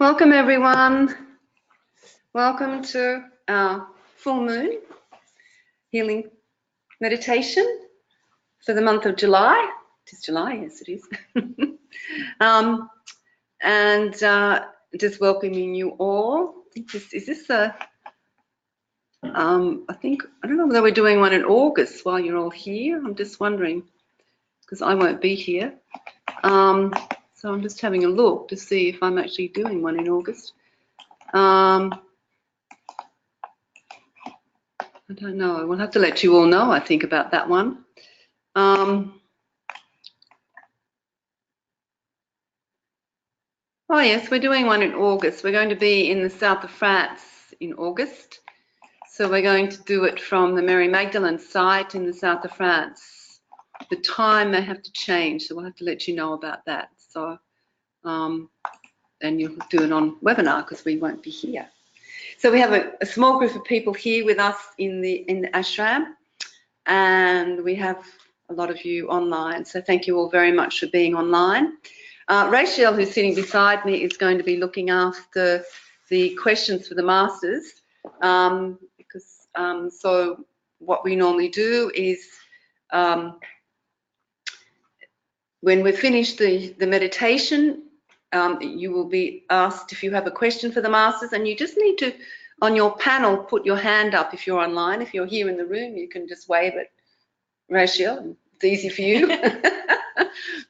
Welcome everyone. Welcome to our full moon healing meditation for the month of July. It is July, yes it is. Just welcoming you all. I don't know whether we're doing one in August while you're all here. I'm just wondering, because I won't be here. So I'm just having a look to see if I'm actually doing one in August. I don't know. We'll have to let you all know, I think, about that one. Oh yes, we're doing one in August. We're going to be in the south of France in August. So we're going to do it from the Mary Magdalene site in the south of France. The time may have to change, so we'll have to let you know about that. So, and you'll do it on webinar because we won't be here. So we have a small group of people here with us in the ashram, and we have a lot of you online. So thank you all very much for being online. Rachel, who's sitting beside me, is going to be looking after the questions for the masters, so what we normally do is when we finish the meditation, you will be asked if you have a question for the masters, and you just need to, on your panel, put your hand up if you're online. If you're here in the room, you can just wave it, Rachel. It's easy for you.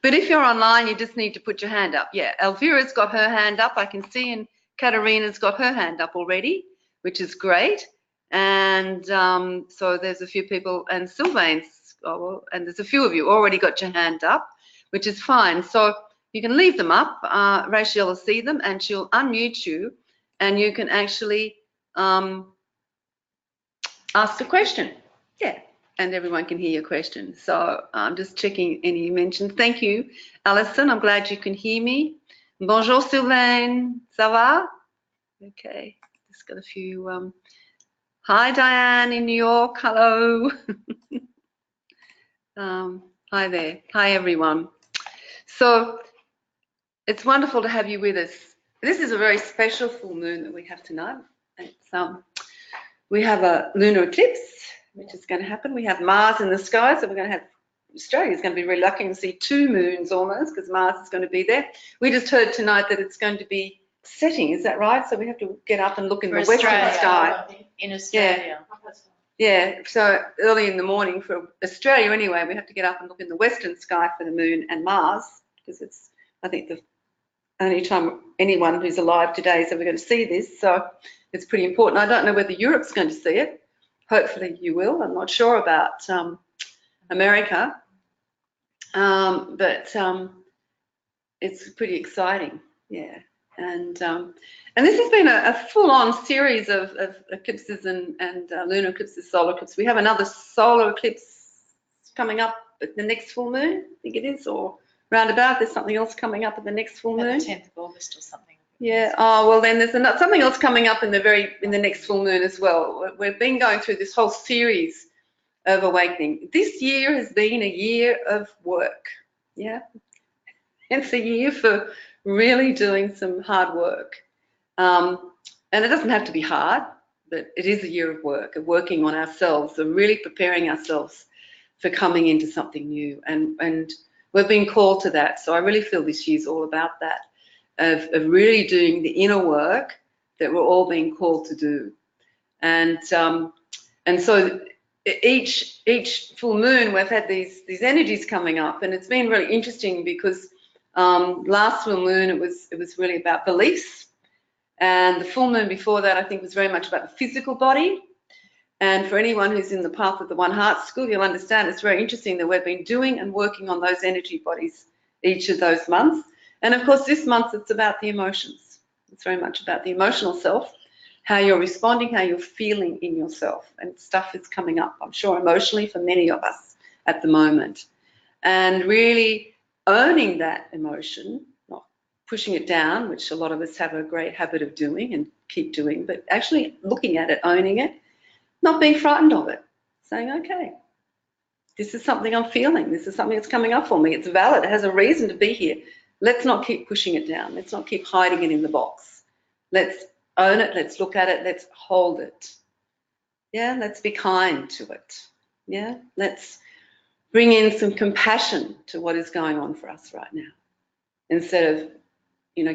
But if you're online, you just need to put your hand up. Yeah, Elvira's got her hand up, I can see, and Katarina's got her hand up already, which is great. And so there's a few people, and Sylvain's, and there's a few of you already got your hand up, which is fine. So you can leave them up. Rachel will see them and she'll unmute you, and you can actually ask a question. Yeah, and everyone can hear your question. So I'm just checking any mentions. Thank you, Alison. I'm glad you can hear me. Bonjour, Sylvain. Ça va? Okay, just got a few. Hi, Diane in New York. Hello. Hi there. Hi, everyone. So it's wonderful to have you with us. This is a very special full moon that we have tonight. It's, we have a lunar eclipse, which is going to happen. We have Mars in the sky, so we're going to have, Australia's going to be really lucky to see two moons almost, because Mars is going to be there. We just heard tonight that it's going to be setting, is that right? So we have to get up and look in the western sky. In Australia. Yeah, so early in the morning for Australia anyway, we have to get up and look in the western sky for the moon and Mars, because it's, I think, the only time anyone who's alive today is ever going to see this, so it's pretty important. I don't know whether Europe's going to see it. Hopefully you will. I'm not sure about America, but it's pretty exciting, yeah. And this has been a full-on series of eclipses and lunar eclipses, solar eclipses. We have another solar eclipse coming up at the next full moon, I think it is, or roundabout. There's something else coming up at the next full moon. The 10th of August or something. Yeah. Oh well, then there's something else coming up in the next full moon as well. We've been going through this whole series of awakening. This year has been a year of work. Yeah. It's a year for really doing some hard work. And it doesn't have to be hard, but it is a year of work, of working on ourselves, of really preparing ourselves for coming into something new. And we've been called to that. So I really feel this year's all about that, of really doing the inner work that we're all being called to do. And so each full moon we've had these energies coming up, and it's been really interesting because last full moon it was really about beliefs, and the full moon before that I think was very much about the physical body. And for anyone who's in the path of the One Heart School, you'll understand it's very interesting that we've been doing and working on those energy bodies each of those months. And of course this month it's about the emotions. It's very much about the emotional self, how you're responding, how you're feeling in yourself, and stuff is coming up, I'm sure, emotionally for many of us at the moment. And really owning that emotion, not pushing it down, which a lot of us have a great habit of doing and keep doing, but actually looking at it, owning it, not being frightened of it, saying, okay, this is something I'm feeling, this is something that's coming up for me, it's valid, it has a reason to be here. Let's not keep pushing it down, let's not keep hiding it in the box. Let's own it. Let's look at it. Let's hold it. Yeah, let's be kind to it. Yeah, let's bring in some compassion to what is going on for us right now, instead of,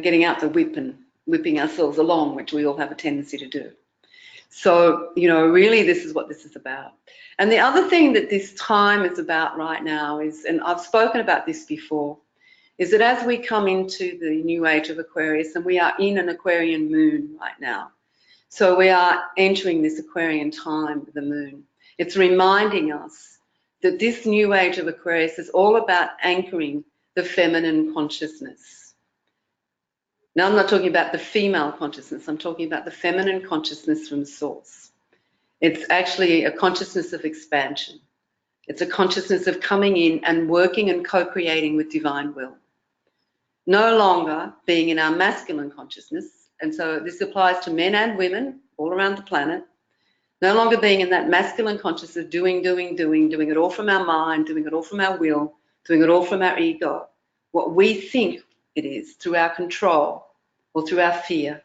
getting out the whip and whipping ourselves along, which we all have a tendency to do. So, really this is what this is about. And the other thing that this time is about right now is, and I've spoken about this before, is that as we come into the new age of Aquarius, and we are in an Aquarian moon right now, so we are entering this Aquarian time with the moon. It's reminding us that this new age of Aquarius is all about anchoring the feminine consciousness. Now, I'm not talking about the female consciousness, I'm talking about the feminine consciousness from source. It's actually a consciousness of expansion. It's a consciousness of coming in and working and co-creating with divine will. No longer being in our masculine consciousness, and so this applies to men and women all around the planet, no longer being in that masculine consciousness of doing it all from our mind, doing it all from our will, doing it all from our ego, what we think it is, through our control or through our fear.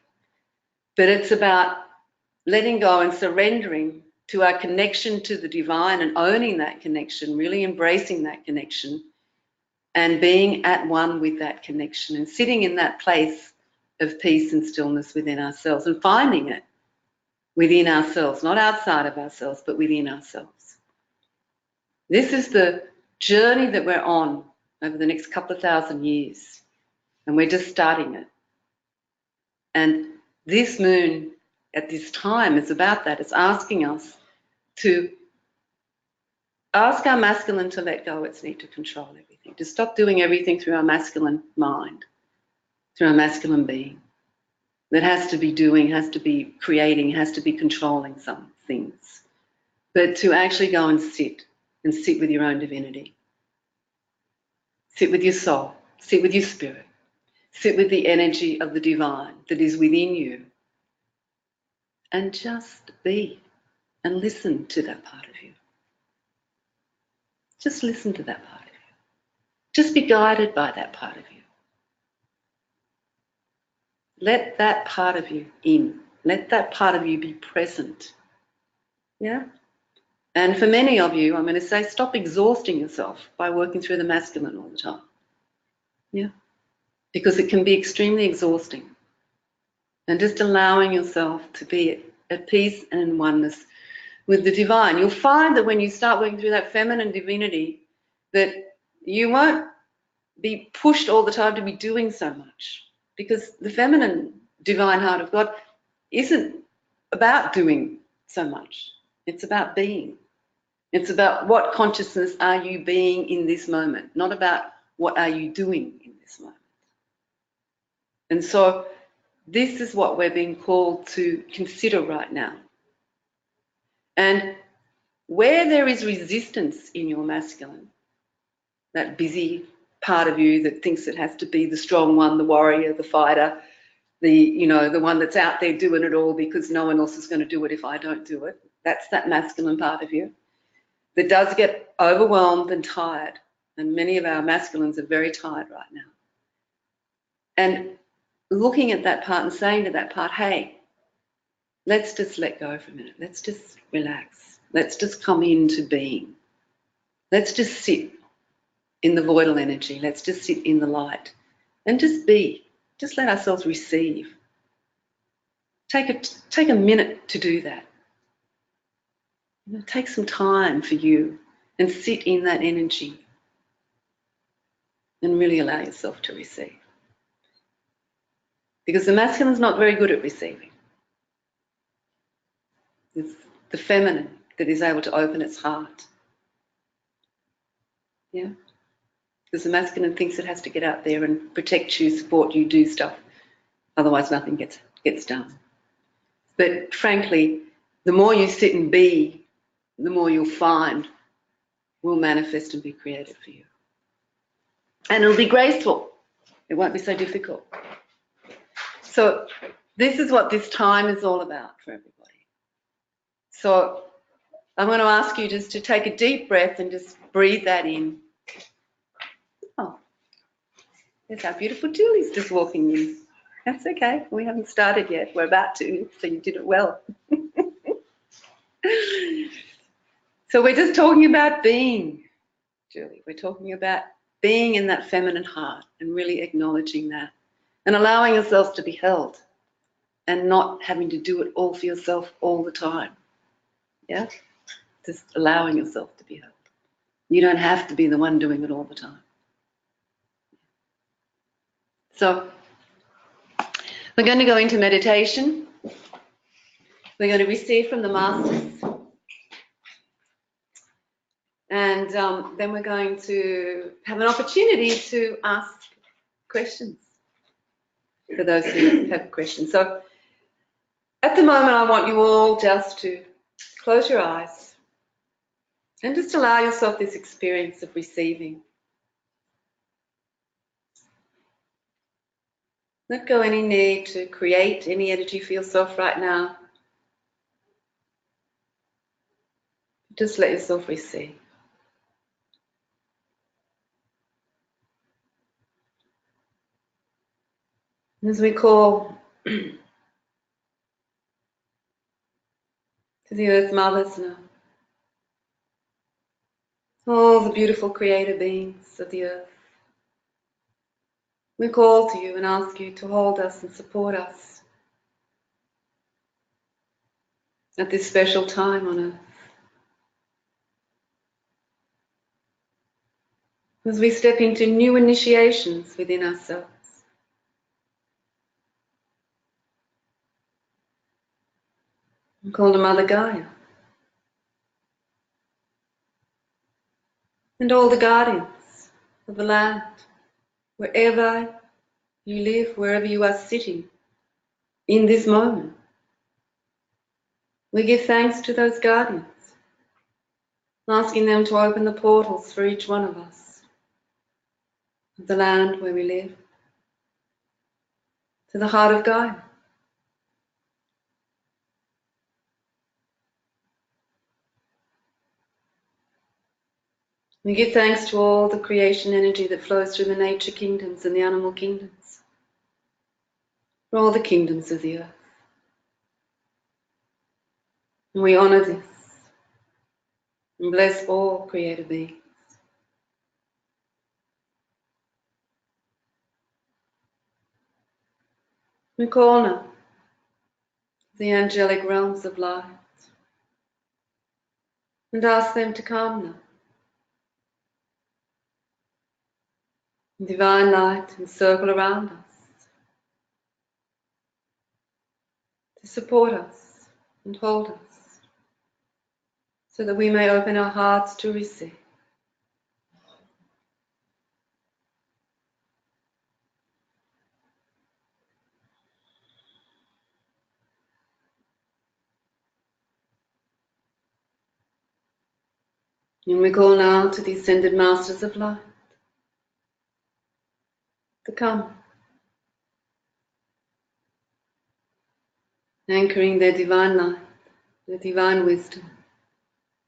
But it's about letting go and surrendering to our connection to the divine and owning that connection, really embracing that connection and being at one with that connection and sitting in that place of peace and stillness within ourselves and finding it within ourselves, not outside of ourselves, but within ourselves. This is the journey that we're on over the next couple of thousand years, and we're just starting it. And this moon at this time is about that. It's asking us to ask our masculine to let go its need to control everything, to stop doing everything through our masculine mind, through our masculine being. That has to be doing, has to be creating, has to be controlling some things. But to actually go and sit with your own divinity. Sit with your soul, sit with your spirit, sit with the energy of the divine that is within you. And just be and listen to that part of you. Just listen to that part of you. Just be guided by that part of you. Let that part of you in. Let that part of you be present. Yeah? And for many of you, I'm going to say, stop exhausting yourself by working through the masculine all the time. Yeah? Because it can be extremely exhausting. And just allowing yourself to be at peace and in oneness with the divine. You'll find that when you start working through that feminine divinity, that you won't be pushed all the time to be doing so much. Because the feminine divine heart of God isn't about doing so much. It's about being. It's about what consciousness are you being in this moment, not about what are you doing in this moment. And so this is what we're being called to consider right now. And where there is resistance in your masculine, that busy part of you that thinks it has to be the strong one, the warrior, the fighter, the one that's out there doing it all because no one else is going to do it if I don't do it. That's that masculine part of you that does get overwhelmed and tired. And many of our masculines are very tired right now. And looking at that part and saying to that part, hey, let's just let go for a minute. Let's just relax. Let's just come into being. Let's just sit in the voidal energy. Let's just sit in the light and just be. Just let ourselves receive. Take a minute to do that. Take some time for you and sit in that energy and really allow yourself to receive. Because the masculine is not very good at receiving. It's the feminine that is able to open its heart. Yeah? Because the masculine thinks it has to get out there and protect you, support you, do stuff. Otherwise nothing gets done. But frankly, the more you sit and be, the more you'll find will manifest and be created for you. And it'll be graceful. It won't be so difficult. So this is what this time is all about for everybody. So I'm going to ask you just to take a deep breath and just breathe that in. Oh, there's our beautiful Julie's just walking in. That's okay. We haven't started yet. We're about to, so you did it well. So we're just talking about being, Julie. We're talking about being in that feminine heart and really acknowledging that and allowing yourselves to be held and not having to do it all for yourself all the time. Yeah? Just allowing yourself to be held. You don't have to be the one doing it all the time. So we're going to go into meditation. We're going to receive from the masters. And then we're going to have an opportunity to ask questions for those who have questions. So at the moment, I want you all just to close your eyes and just allow yourself this experience of receiving. Let go any need to create any energy for yourself right now. Just let yourself receive. As we call to the Earth Mothers now, all the beautiful creator beings of the Earth, we call to you and ask you to hold us and support us at this special time on Earth. As we step into new initiations within ourselves. We call to Mother Gaia and all the guardians of the land, wherever you live, wherever you are sitting in this moment. We give thanks to those guardians, asking them to open the portals for each one of us, of the land where we live, to the heart of Gaia. We give thanks to all the creation energy that flows through the nature kingdoms and the animal kingdoms, for all the kingdoms of the earth. And we honor this and bless all creator beings. We call now the angelic realms of light and ask them to come now. Divine light encircle around us, to support us and hold us, so that we may open our hearts to receive. And we call now to the ascended masters of light to come, anchoring their divine light, their divine wisdom,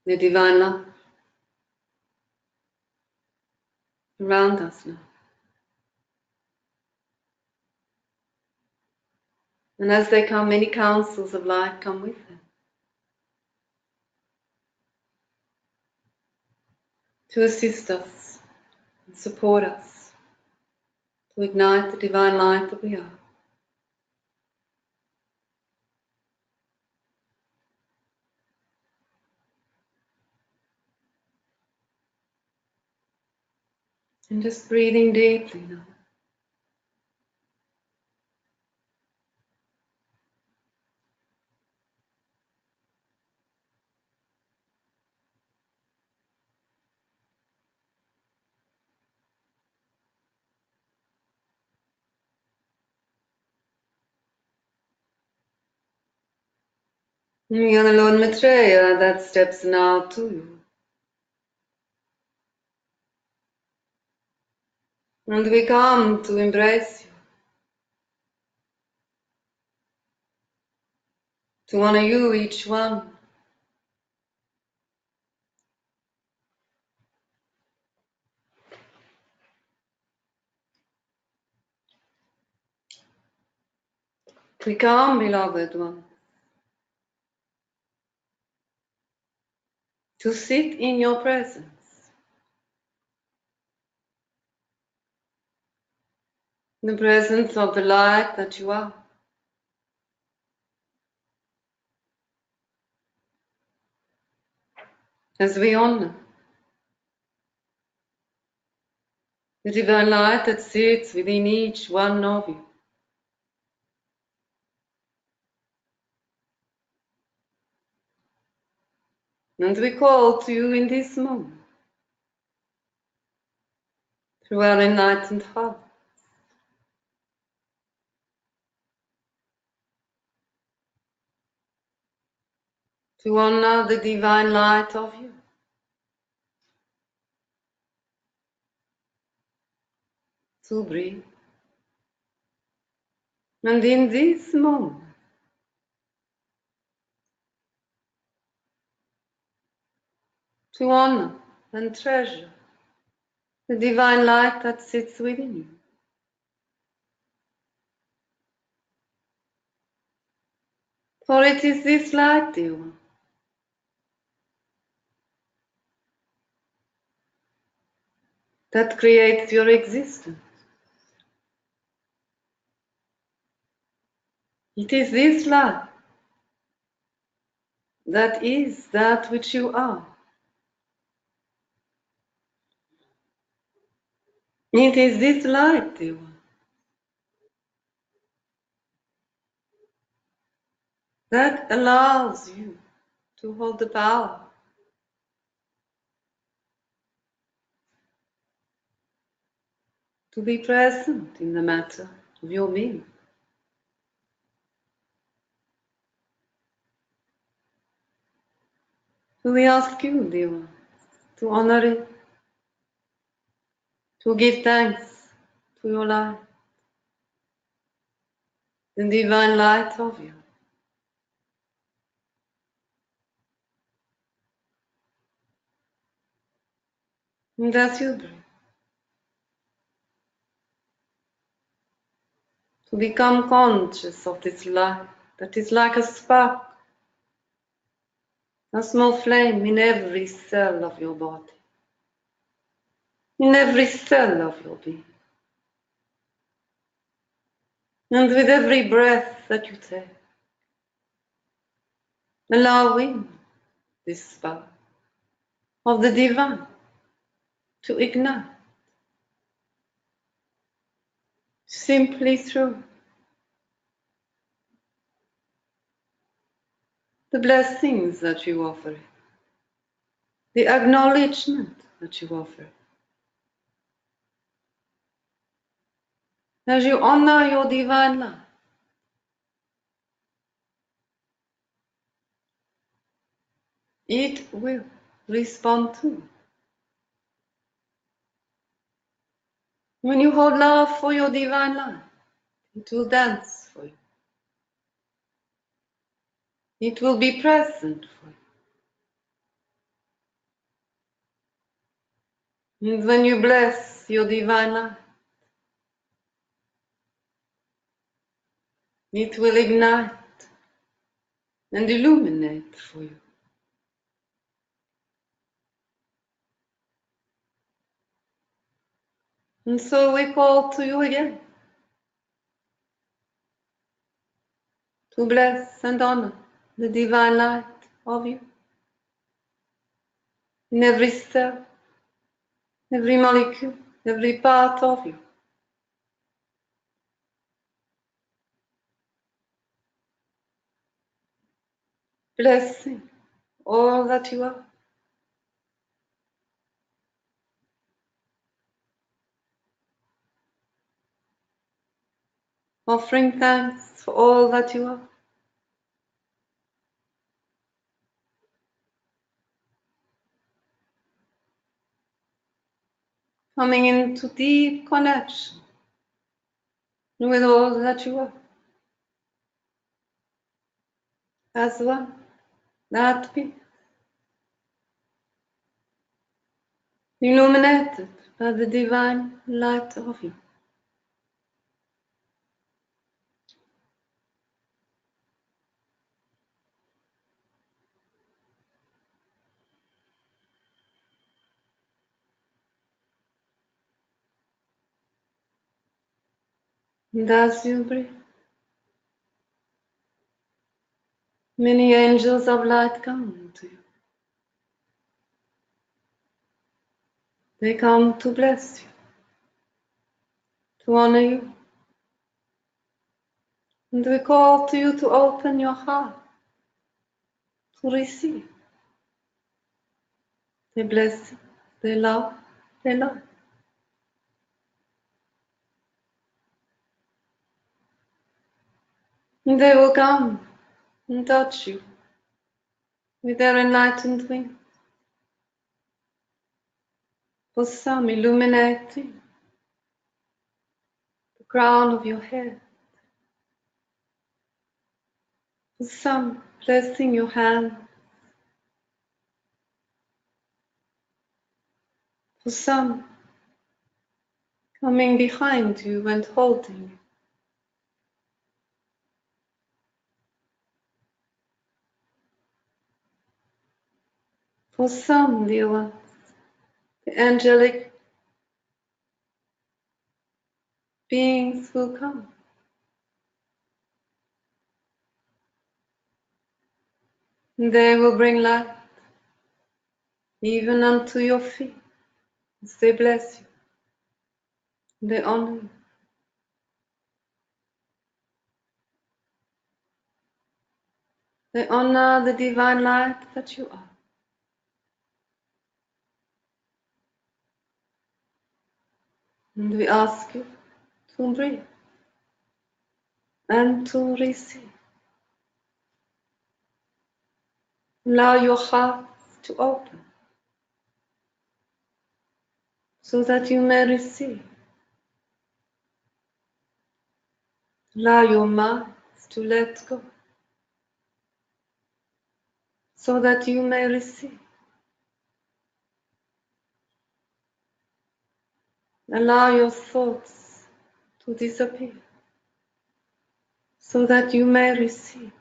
their divine love around us now. And as they come, many councils of light come with them to assist us and support us, to ignite the divine light that we are. And just breathing deeply now. We are the Lord Maitreya that steps now to you. And we come to embrace you, to honor you, each one. We come, beloved one, to sit in your presence, the presence of the light that you are. As we honor the divine light that sits within each one of you. And we call to you in this moment, through our enlightened heart, to honor the divine light of you. To breathe. And in this moment, to honor and treasure the divine light that sits within you. For it is this light, dear one, that creates your existence. It is this light that is that which you are. It is this light, dear one, that allows you to hold the power to be present in the matter of your being. So we ask you, dear one, to honor it, to give thanks to your light, the divine light of you. And as you breathe, to become conscious of this light that is like a spark, a small flame in every cell of your body, in every cell of your being. And with every breath that you take, allowing this spark of the divine to ignite simply through the blessings that you offer, the acknowledgement that you offer. As you honor your divine light, it will respond to. When you hold love for your divine light, it will dance for you. It will be present for you. And when you bless your divine light, it will ignite and illuminate for you. And so we call to you again to bless and honor the divine light of you in every cell, every molecule, every part of you. Blessing all that you are. Offering thanks for all that you are. Coming into deep connection with all that you are. As one, that be illuminated by the divine light of you. And as you breathe, many angels of light come to you. They come to bless you, to honor you. And we call to you to open your heart, to receive. They bless you, they love, they love. And they will come and touch you with their enlightened wings. For some, illuminating the crown of your head. For some, blessing your hand. For some, coming behind you and holding you. For some, dear ones, the angelic beings will come. And they will bring light even unto your feet as they bless you. They honor you. They honor the divine light that you are. And we ask you to breathe and to receive. Allow your heart to open so that you may receive. Allow your mind to let go so that you may receive. Allow your thoughts to disappear so that you may receive.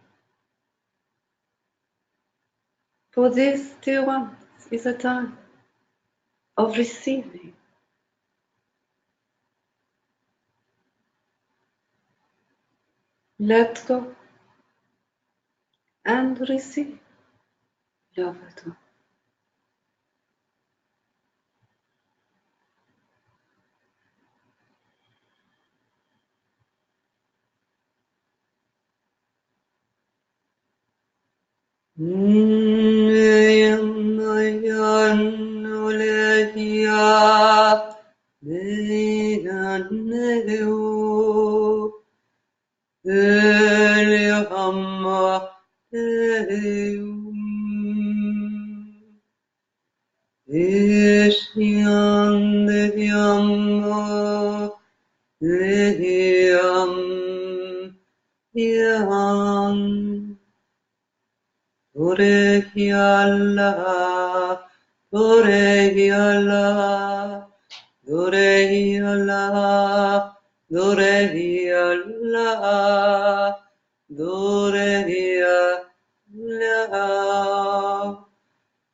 For this, dear ones, is a time of receiving. Let go and receive, beloved one.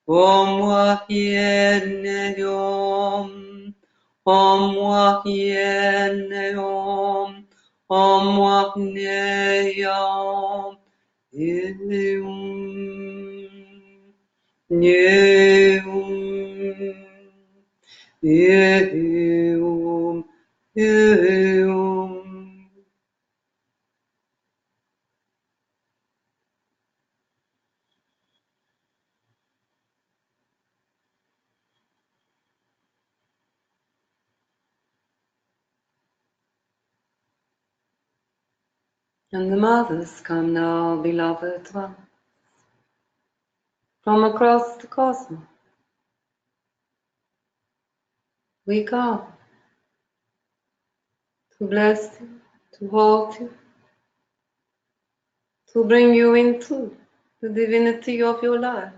Om Wahyene Om Wahyene Om Wahyene Om Yeum. And the mothers come now, beloved one, from across the cosmos. We come to bless you, to hold you, to bring you into the divinity of your life.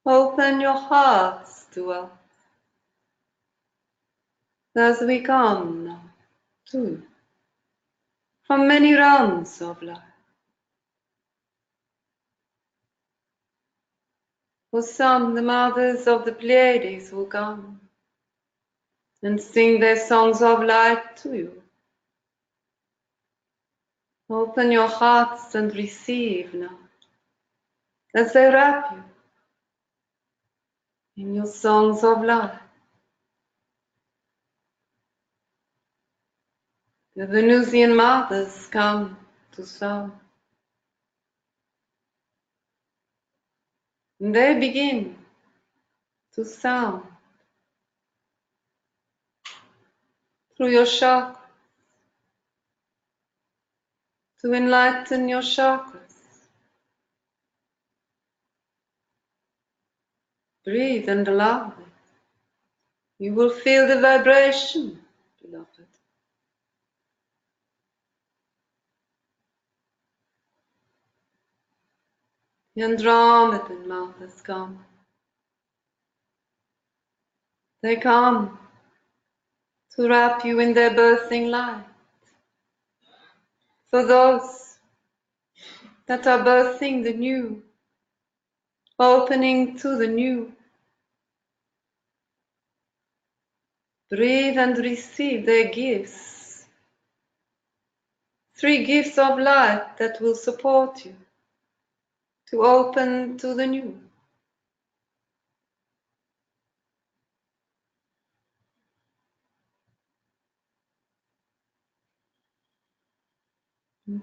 Open your hearts to us as we come now too from many realms of life. For some, the mothers of the Pleiades will come and sing their songs of light to you. Open your hearts and receive now, as they wrap you in your songs of light. The Venusian mothers come to sound, and they begin to sound through your chakra, to enlighten your chakras. Breathe and allow them. You will feel the vibration, beloved. The Andromedan mothers come. They come to wrap you in their birthing light. For those that are birthing the new, opening to the new, breathe and receive their gifts. 3 gifts of light that will support you to open to the new.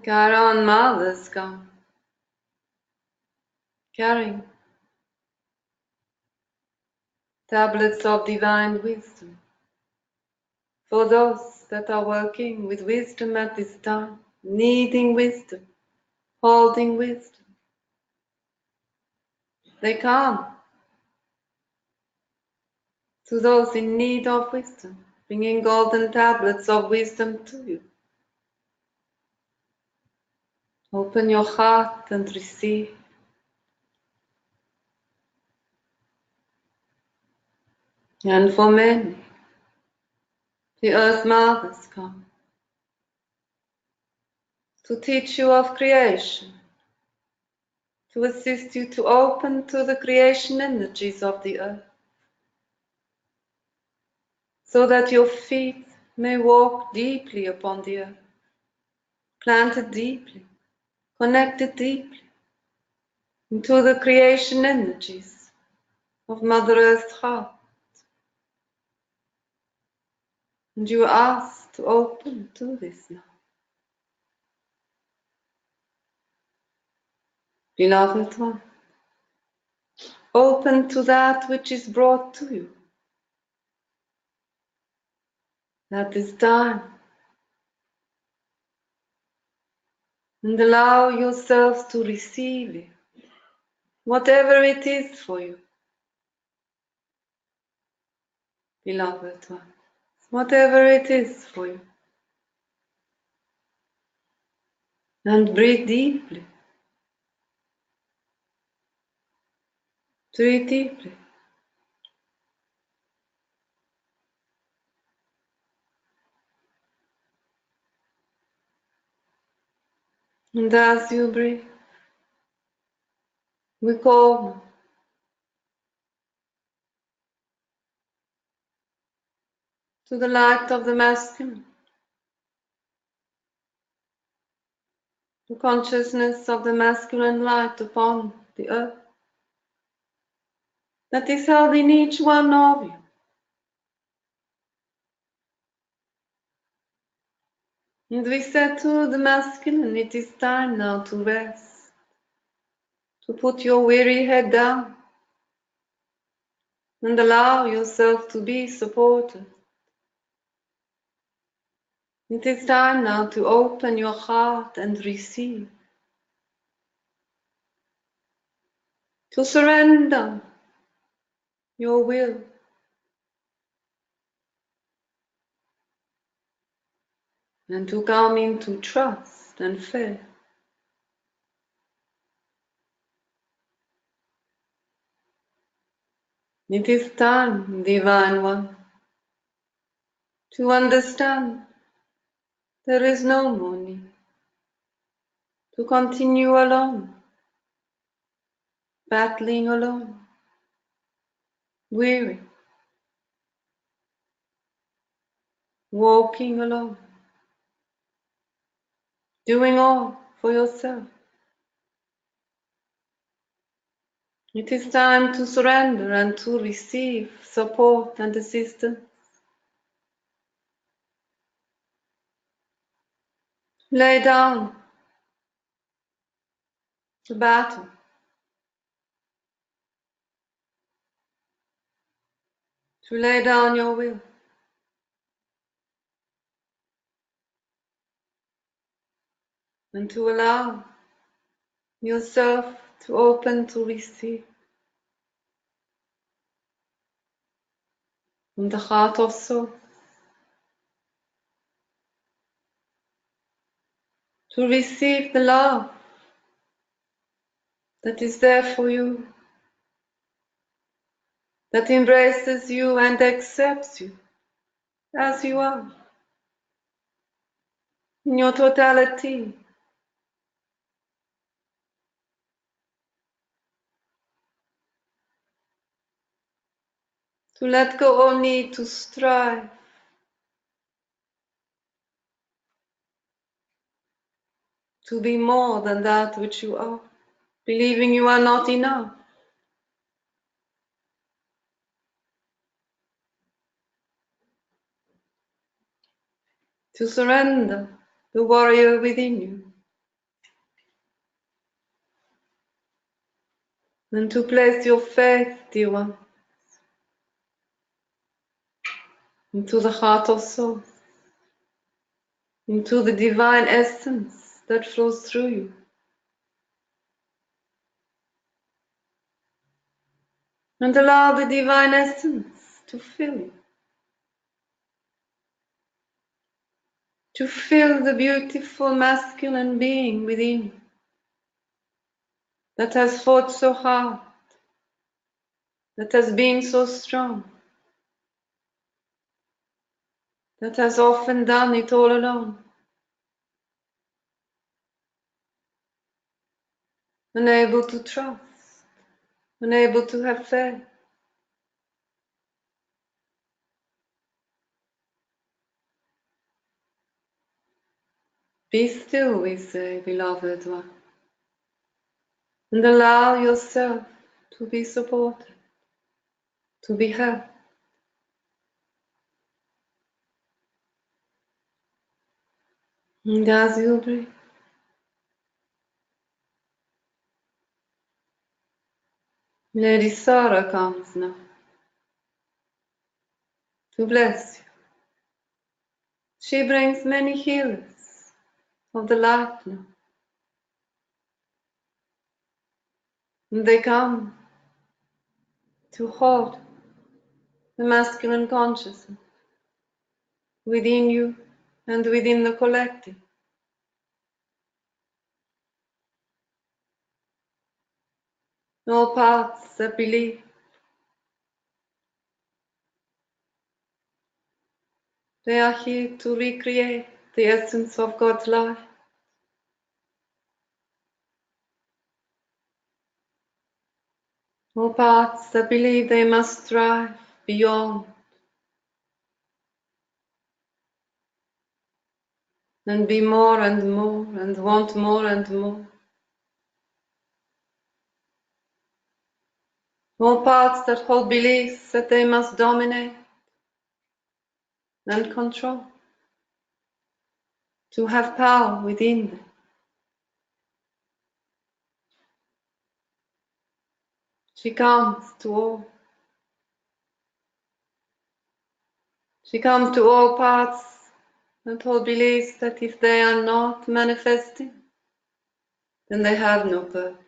Charon mothers come, carrying tablets of divine wisdom. For those that are working with wisdom at this time, needing wisdom, holding wisdom, they come to those in need of wisdom, bringing golden tablets of wisdom to you. Open your heart and receive. And for many, the Earth Mothers come to teach you of creation, to assist you to open to the creation energies of the Earth, so that your feet may walk deeply upon the Earth, planted deeply, connected deeply into the creation energies of Mother Earth's heart. And you are asked to open to this now. Beloved one, open to that which is brought to you at this time, and allow yourselves to receive it, whatever it is for you, beloved one, whatever it is for you. And breathe deeply. Breathe deeply. And as you breathe, we call to the light of the masculine, the consciousness of the masculine light upon the earth that is held in each one of you. And we said to the masculine, it is time now to rest, to put your weary head down and allow yourself to be supported. It is time now to open your heart and receive, to surrender your will, and to come into trust and faith. It is time, Divine One, to understand there is no more need to continue alone, battling alone, weary, walking alone, doing all for yourself. It is time to surrender and to receive support and assistance. Lay down the battle. To lay down your will. And to allow yourself to open to receive. From the heart of soul. To receive the love that is there for you, that embraces you and accepts you as you are, in your totality. To let go all need to strive, to be more than that which you are, believing you are not enough. To surrender the warrior within you. And to place your faith, dear one, into the heart of soul, into the divine essence that flows through you. And allow the divine essence to fill you. To fill the beautiful masculine being within you that has fought so hard, that has been so strong, that has often done it all alone, unable to trust, unable to have faith. Be still, we say, beloved one, and allow yourself to be supported, to be helped. And as you breathe, Lady Sarah comes now to bless you. She brings many healers of the light now. And they come to hold the masculine consciousness within you and within the collective. All paths that believe they are here to recreate the essence of God's life. All paths that believe they must strive beyond and be more and more and want more and more. All paths that hold beliefs that they must dominate and control, to have power within them. She comes to all. She comes to all paths and hold beliefs that if they are not manifesting, then they have no purpose.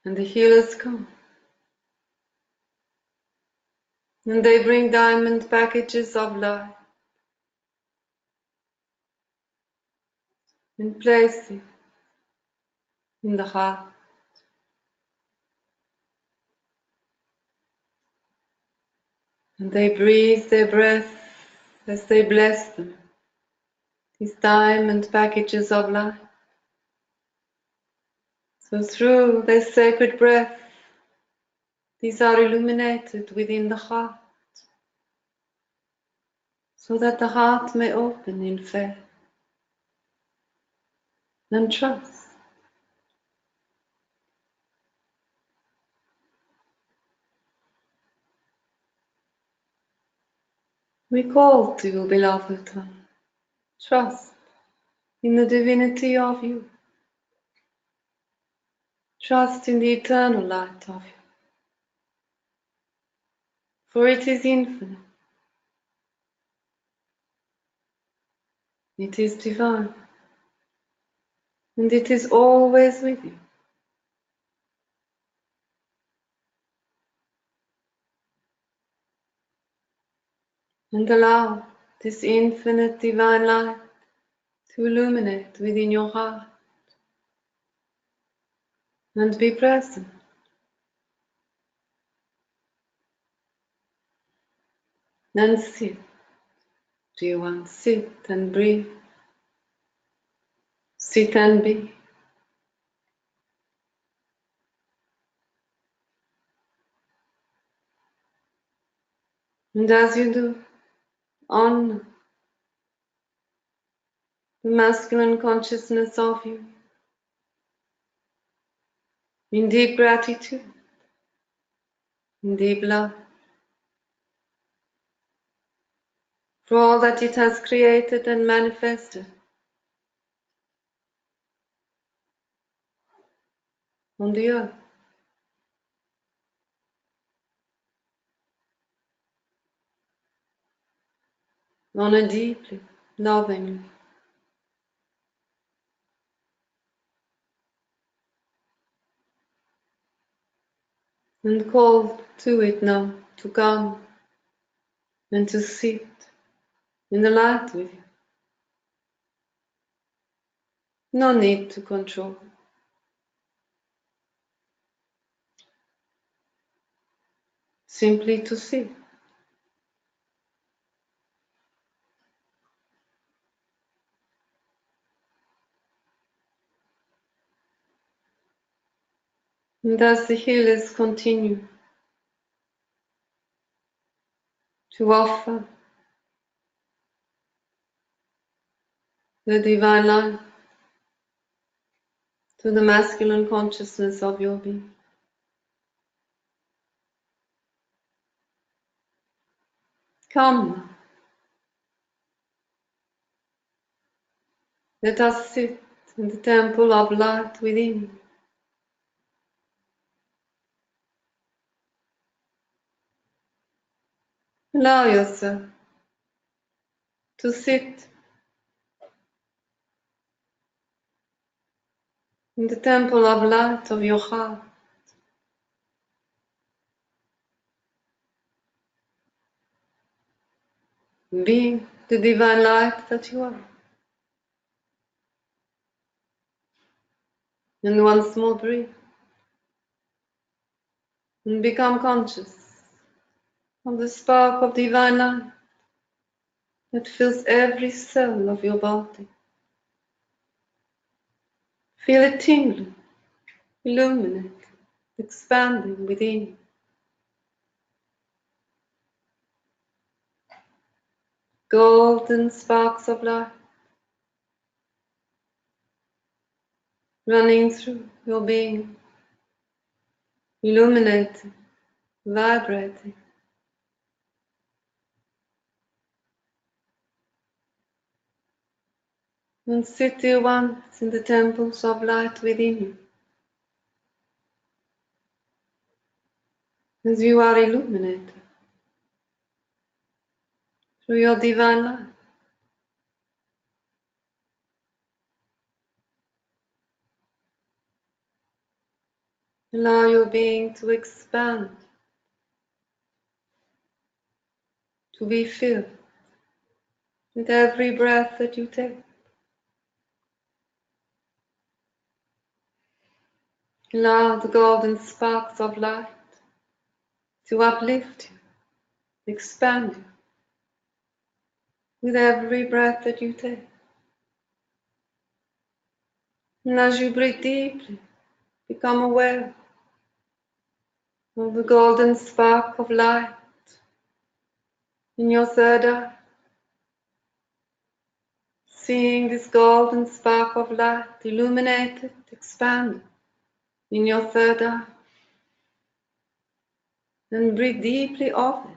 And the healers come. And they bring diamond packages of light and place it in the heart. And they breathe their breath as they bless them, these diamond packages of light. So through their sacred breath, These are illuminated within the heart, so that the heart may open in faith and trust. We call to you, beloved one, trust in the divinity of you. Trust in the eternal light of you, for it is infinite, it is divine, and it is always with you. And allow this infinite divine light to illuminate within your heart and be present. And sit, dear one, sit and breathe, sit and be. And as you do, honor the masculine consciousness of you in deep gratitude, in deep love, for all that it has created and manifested on the earth. Honor deeply, lovingly, and call to it now to come and to sit in the light with you. No need to control, simply to sit. And as the healers continue to offer the divine light to the masculine consciousness of your being, come now. Let us sit in the temple of light within you. Allow yourself to sit in the temple of light of your heart. Being the divine light that you are. And once more breathe and become conscious of the spark of divine light that fills every cell of your body. Feel it tingling, illuminate, expanding within you. Golden sparks of light running through your being, illuminating, vibrating. And sit there once in the temples of light within you, as you are illuminated through your divine light. Allow your being to expand, to be filled with every breath that you take. Allow the golden sparks of light to uplift you, expand you with every breath that you take. And as you breathe deeply, become aware of the golden spark of light in your third eye. Seeing this golden spark of light illuminated, expanded in your third eye. And breathe deeply of it.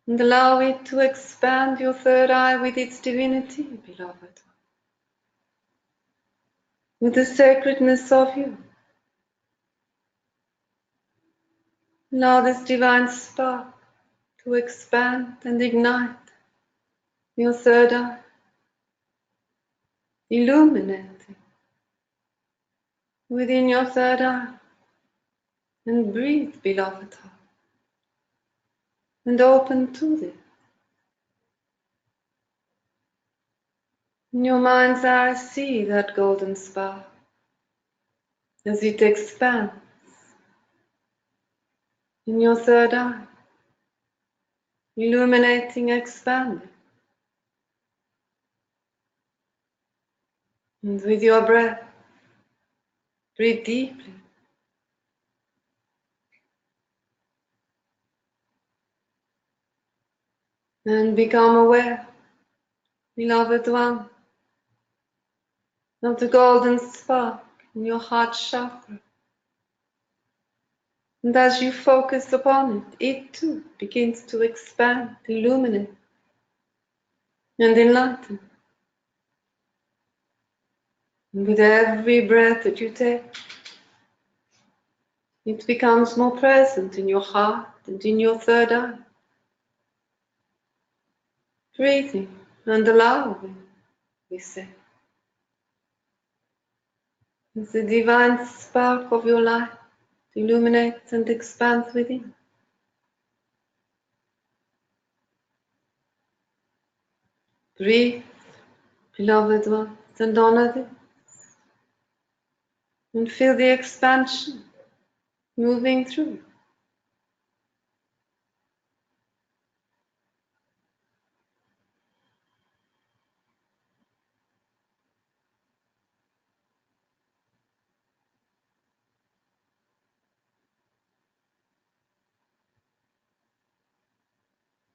And allow it to expand your third eye with its divinity, beloved. With the sacredness of you. Allow this divine spark to expand and ignite your third eye, illuminating within your third eye. And breathe, beloved heart, and open to this. In your mind's eye, see that golden spark as it expands in your third eye, illuminating, expanding. And with your breath, breathe deeply. And become aware, beloved one, of the golden spark in your heart chakra. And as you focus upon it, it too begins to expand, illuminate, and enlighten. And with every breath that you take, it becomes more present in your heart and in your third eye. Breathing and allowing, we say. As the divine spark of your light illuminates and expands within. Breathe, beloved ones, and honor this. And feel the expansion moving through.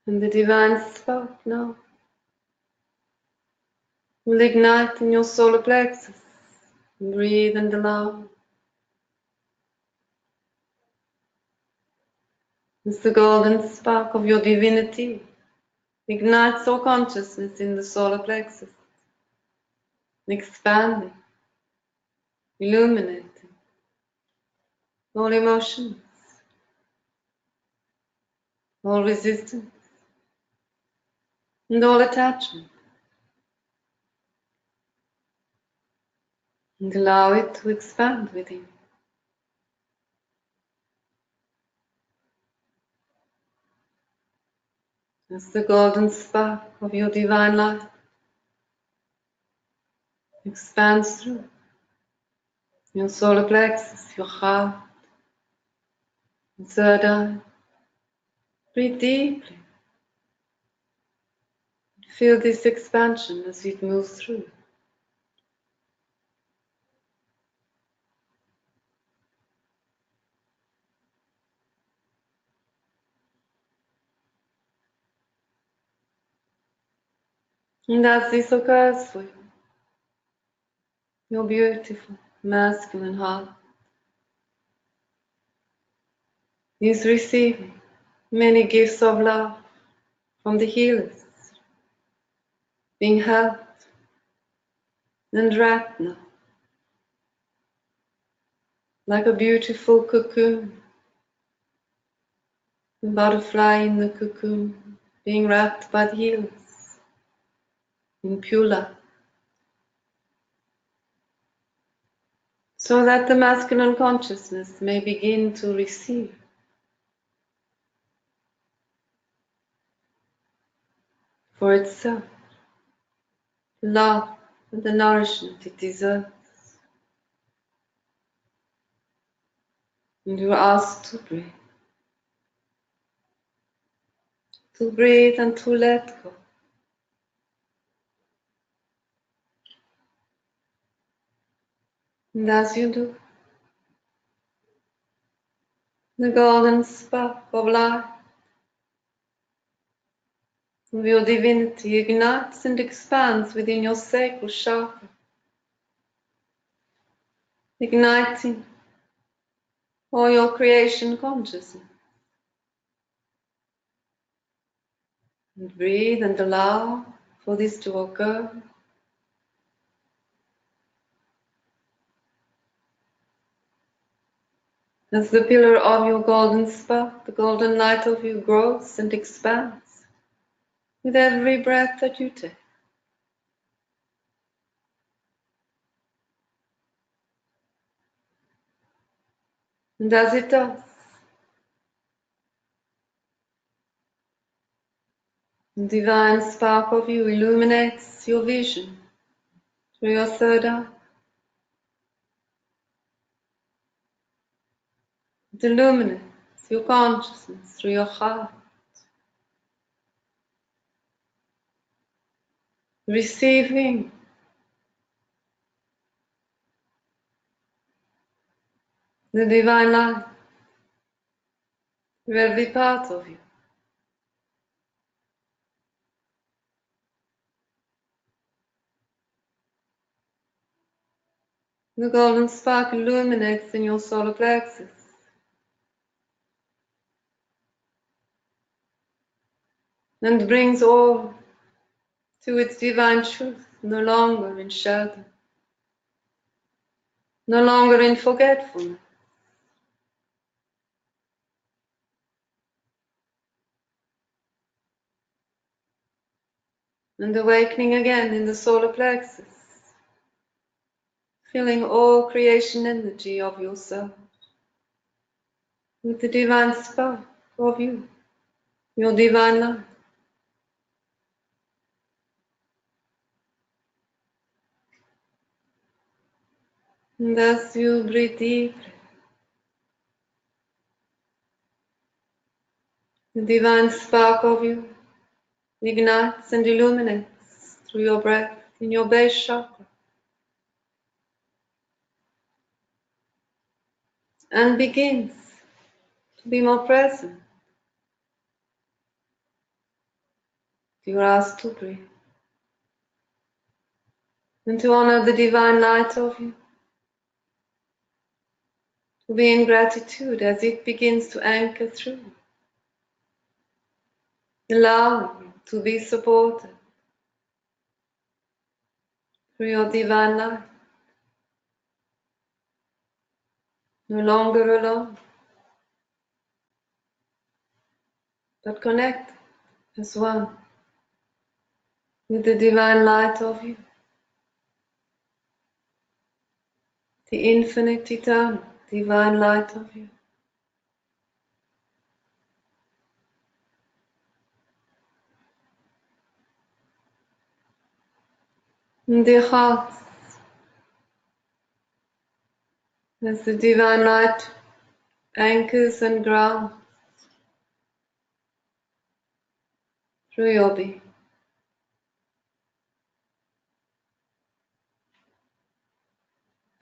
And the divine spark now will ignite in your solar plexus. Breathe and allow. As the golden spark of your divinity ignites your consciousness in the solar plexus, expanding, illuminating all emotions, all resistance, and all attachment. And allow it to expand within. As the golden spark of your divine light expands through your solar plexus, your heart, and third eye. Breathe deeply. Feel this expansion as it moves through. And as this occurs for you, your beautiful masculine heart is receiving many gifts of love from the healers, being held and wrapped now like a beautiful cocoon, a butterfly in the cocoon, being wrapped by the healers in pure love, so that the masculine consciousness may begin to receive for itself the love and the nourishment it deserves. And you are asked to breathe and to let go. And as you do, the golden spark of light of your divinity ignites and expands within your sacral chakra, igniting all your creation consciousness. And breathe and allow for this to occur. As the pillar of your golden spark, the golden light of you grows and expands with every breath that you take. And as it does, the divine spark of you illuminates your vision through your third eye. It illuminates your consciousness through your heart, receiving the divine light through every part of you. The golden spark illuminates in your solar plexus, and brings all to its divine truth, no longer in shadow, no longer in forgetfulness. And awakening again in the solar plexus, filling all creation energy of yourself with the divine spark of you, your divine light. And as you breathe deeply, the divine spark of you ignites and illuminates through your breath in your base chakra, and begins to be more present. You are asked to breathe and to honor the divine light of you, to be in gratitude as it begins to anchor through, allowing you to be supported through your divine light, no longer alone, but connected as one with the divine light of you, the infinite, eternal, divine light of you. In their hearts, as the divine light anchors and grounds through your being.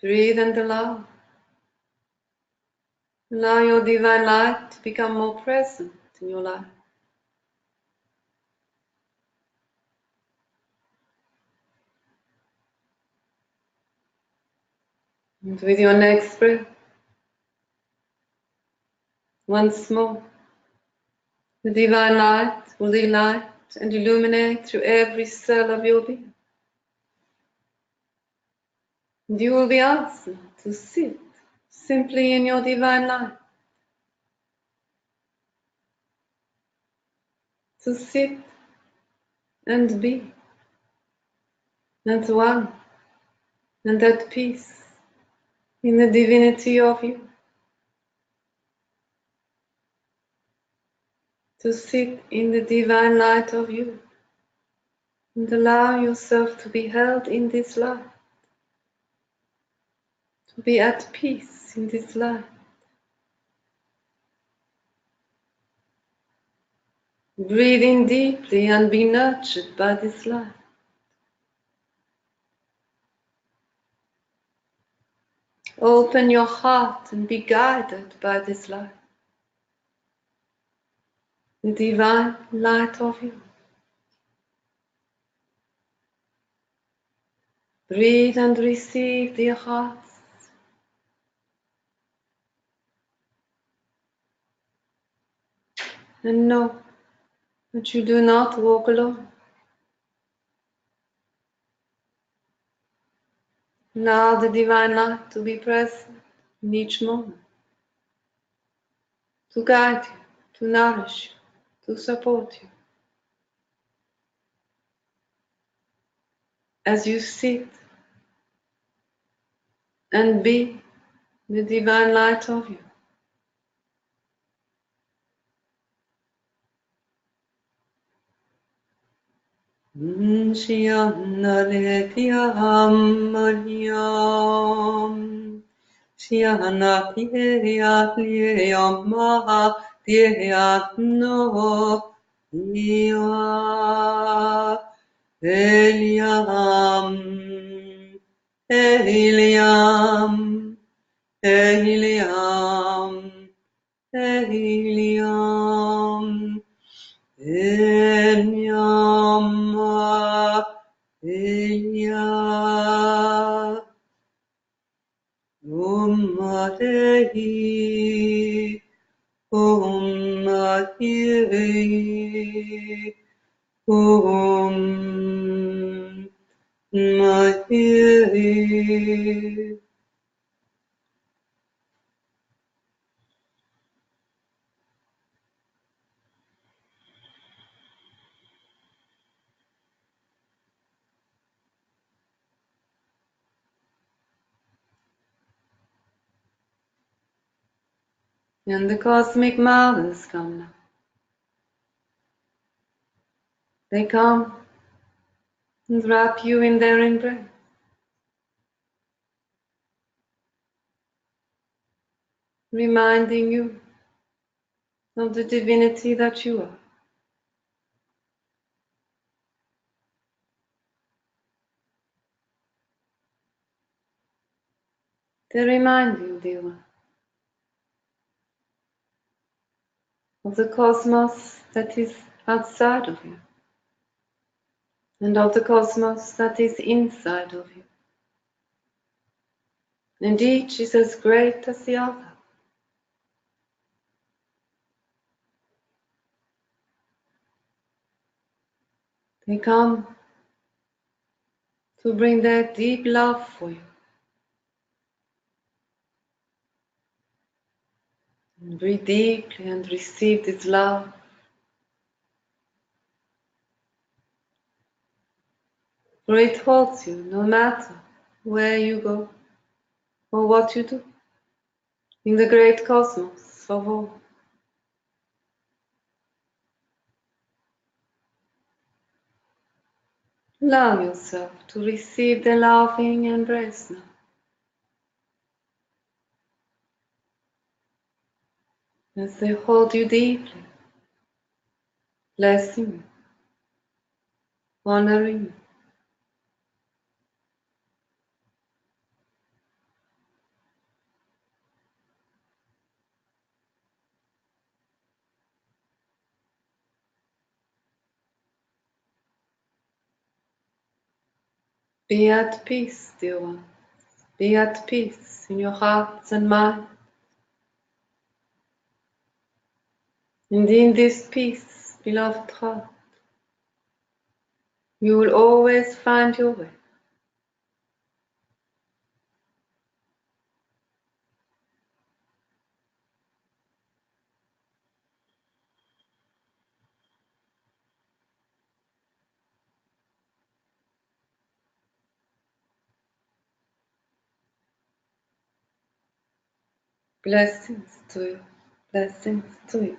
Breathe and allow. Allow your divine light to become more present in your life. And with your next breath, once more, the divine light will ignite and illuminate through every cell of your being. And you will be asked to sit simply in your divine light, to sit and be at one and at peace in the divinity of you. To sit in the divine light of you and allow yourself to be held in this light, to be at peace in this light. Breathe in deeply and be nurtured by this light. Open your heart and be guided by this light, the divine light of you. Breathe and receive, dear hearts. And know that you do not walk alone. Allow the divine light to be present in each moment, to guide you, to nourish you, to support you. As you sit and be the divine light of you. Eliam, Eliam, Eliam, Eliam, Elia, Ummatehi, Ummatehi, Ummatehi. And the cosmic mothers come now. They come and wrap you in their embrace, reminding you of the divinity that you are. They remind you, dear one, of the cosmos that is outside of you, and of the cosmos that is inside of you. And each is as great as the other. They come to bring their deep love for you. And breathe deeply and receive this love. For it holds you no matter where you go or what you do in the great cosmos of all. Allow yourself to receive the loving embrace now. As they hold you deeply, blessing you, honoring you. Be at peace, dear one. Be at peace in your hearts and mind. And in this peace, beloved heart, you will always find your way. Blessings to you. Blessings to you.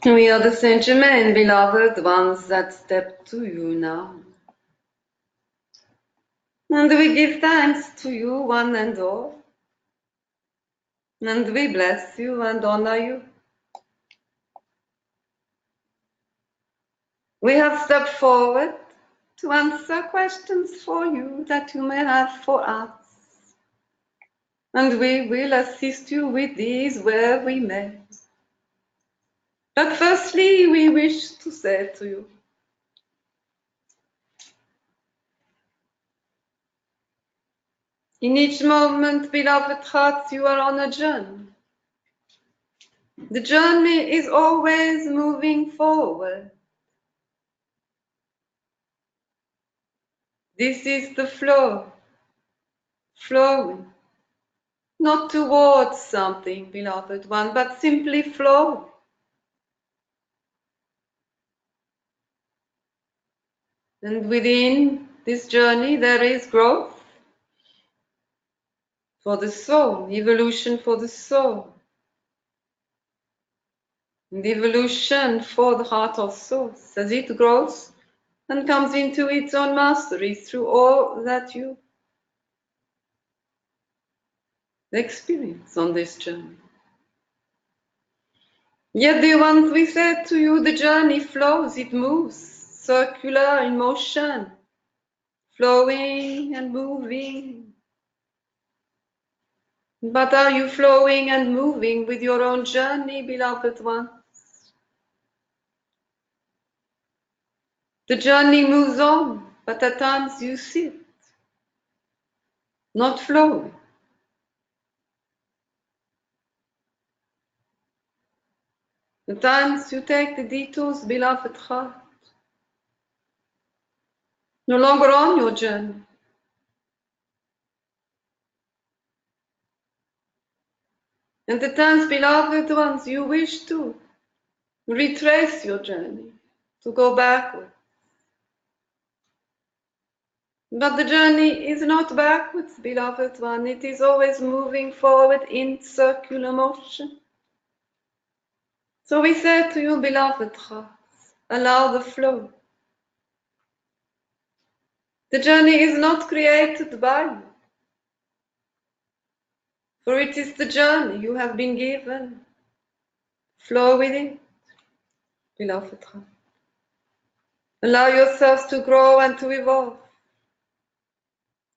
We are the Saint Germain, beloved ones that step to you now. And we give thanks to you, one and all. And we bless you and honor you. We have stepped forward to answer questions for you that you may have for us. And we will assist you with these where we may. But firstly, we wish to say to you, in each moment, beloved hearts, you are on a journey. The journey is always moving forward. This is the flow, flowing, not towards something, beloved one, but simply flow. And within this journey, there is growth for the soul, evolution for the soul, and evolution for the heart of souls as it grows and comes into its own mastery through all that you experience on this journey. Yet, dear ones, we said to you, the journey flows, it moves, circular in motion, flowing and moving. But are you flowing and moving with your own journey, beloved ones? The journey moves on, but at times you sit, not flowing. At times you take the detours, beloved heart, no longer on your journey. And at times, beloved ones, you wish to retrace your journey, to go backward. But the journey is not backwards, beloved one. It is always moving forward in circular motion. So we say to you, beloved hearts, allow the flow. The journey is not created by you, for it is the journey you have been given. Flow with it, beloved heart. Allow yourselves to grow and to evolve.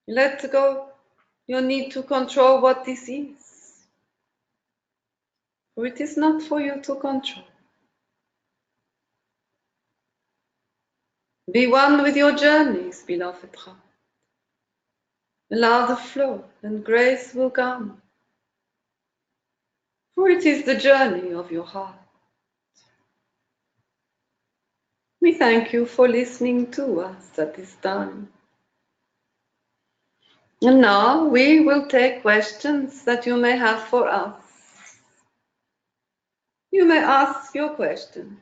Let go your need to control what this is, for it is not for you to control. Be one with your journeys, beloved heart. Allow the flow, and grace will come, for it is the journey of your heart. We thank you for listening to us at this time. And now we will take questions that you may have for us. You may ask your question.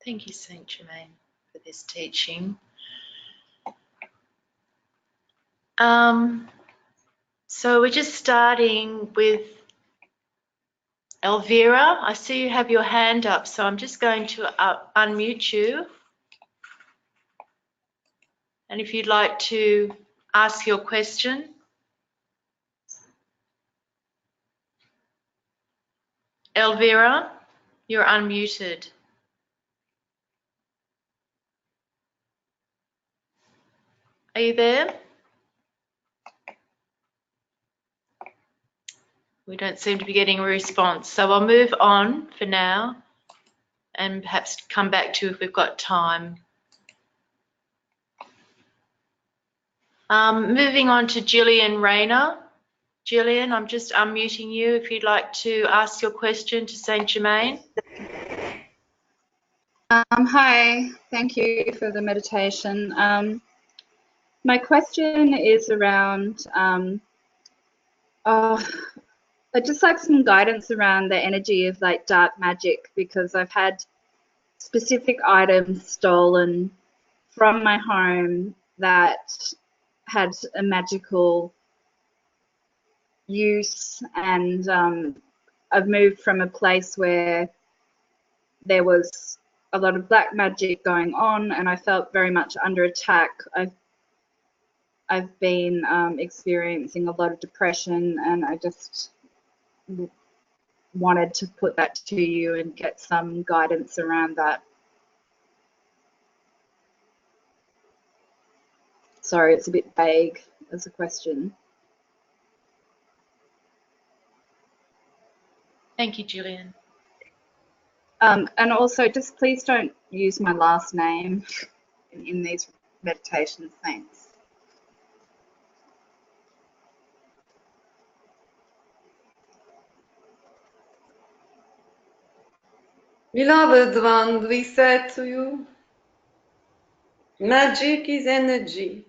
Thank you, Saint Germain, for this teaching. So we're just starting with Elvira. I see you have your hand up, so I'm just going to unmute you. And if you'd like to ask your question. Elvira, you're unmuted. Are you there? We don't seem to be getting a response, so I'll move on for now and perhaps come back to you if we've got time. Moving on to Gillian Rayner. Gillian, I'm just unmuting you if you'd like to ask your question to Saint Germain. Hi, thank you for the meditation. My question is around, I'd just like some guidance around the energy of like dark magic, because I've had specific items stolen from my home that had a magical use, and I've moved from a place where there was a lot of black magic going on, and I felt very much under attack. I've been experiencing a lot of depression, and I just wanted to put that to you and get some guidance around that. Sorry, it's a bit vague as a question. Thank you, Julian. And also, just please don't use my last name in these meditations. Thanks. Beloved one, we said to you, magic is energy.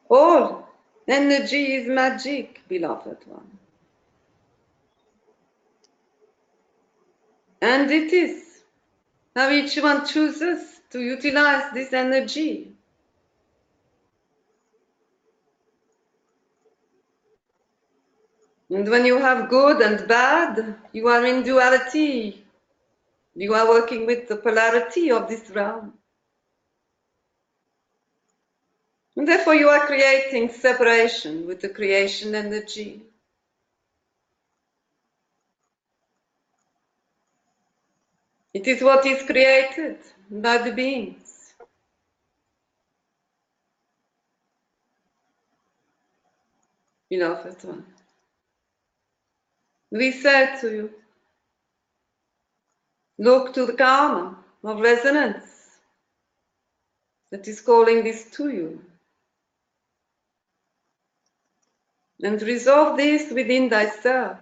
All energy is magic, beloved one. And it is how each one chooses to utilize this energy. And when you have good and bad, you are in duality. You are working with the polarity of this realm. And therefore you are creating separation with the creation energy. It is what is created by the beings. Beloved one, we said to you, look to the karma of resonance that is calling this to you. And resolve this within thyself.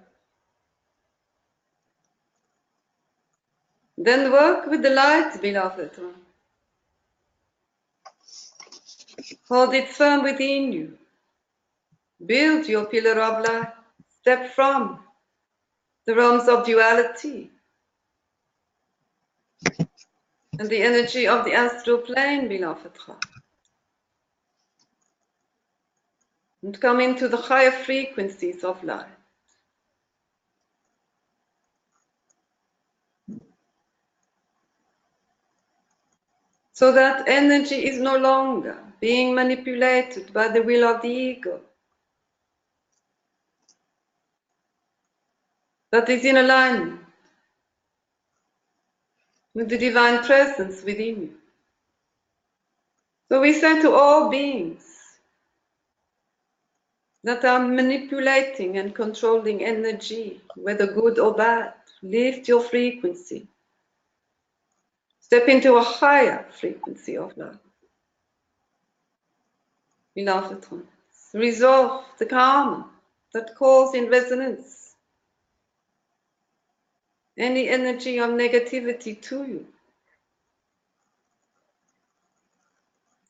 Then work with the light, beloved one. Hold it firm within you. Build your pillar of light. Step from the realms of duality and the energy of the astral plane, beloved one. And come into the higher frequencies of light. So that energy is no longer being manipulated by the will of the ego, but is in alignment with the divine presence within you. So we say to all beings that are manipulating and controlling energy, whether good or bad, lift your frequency. Step into a higher frequency of love. Beloved ones, resolve the karma that calls in resonance any energy of negativity to you.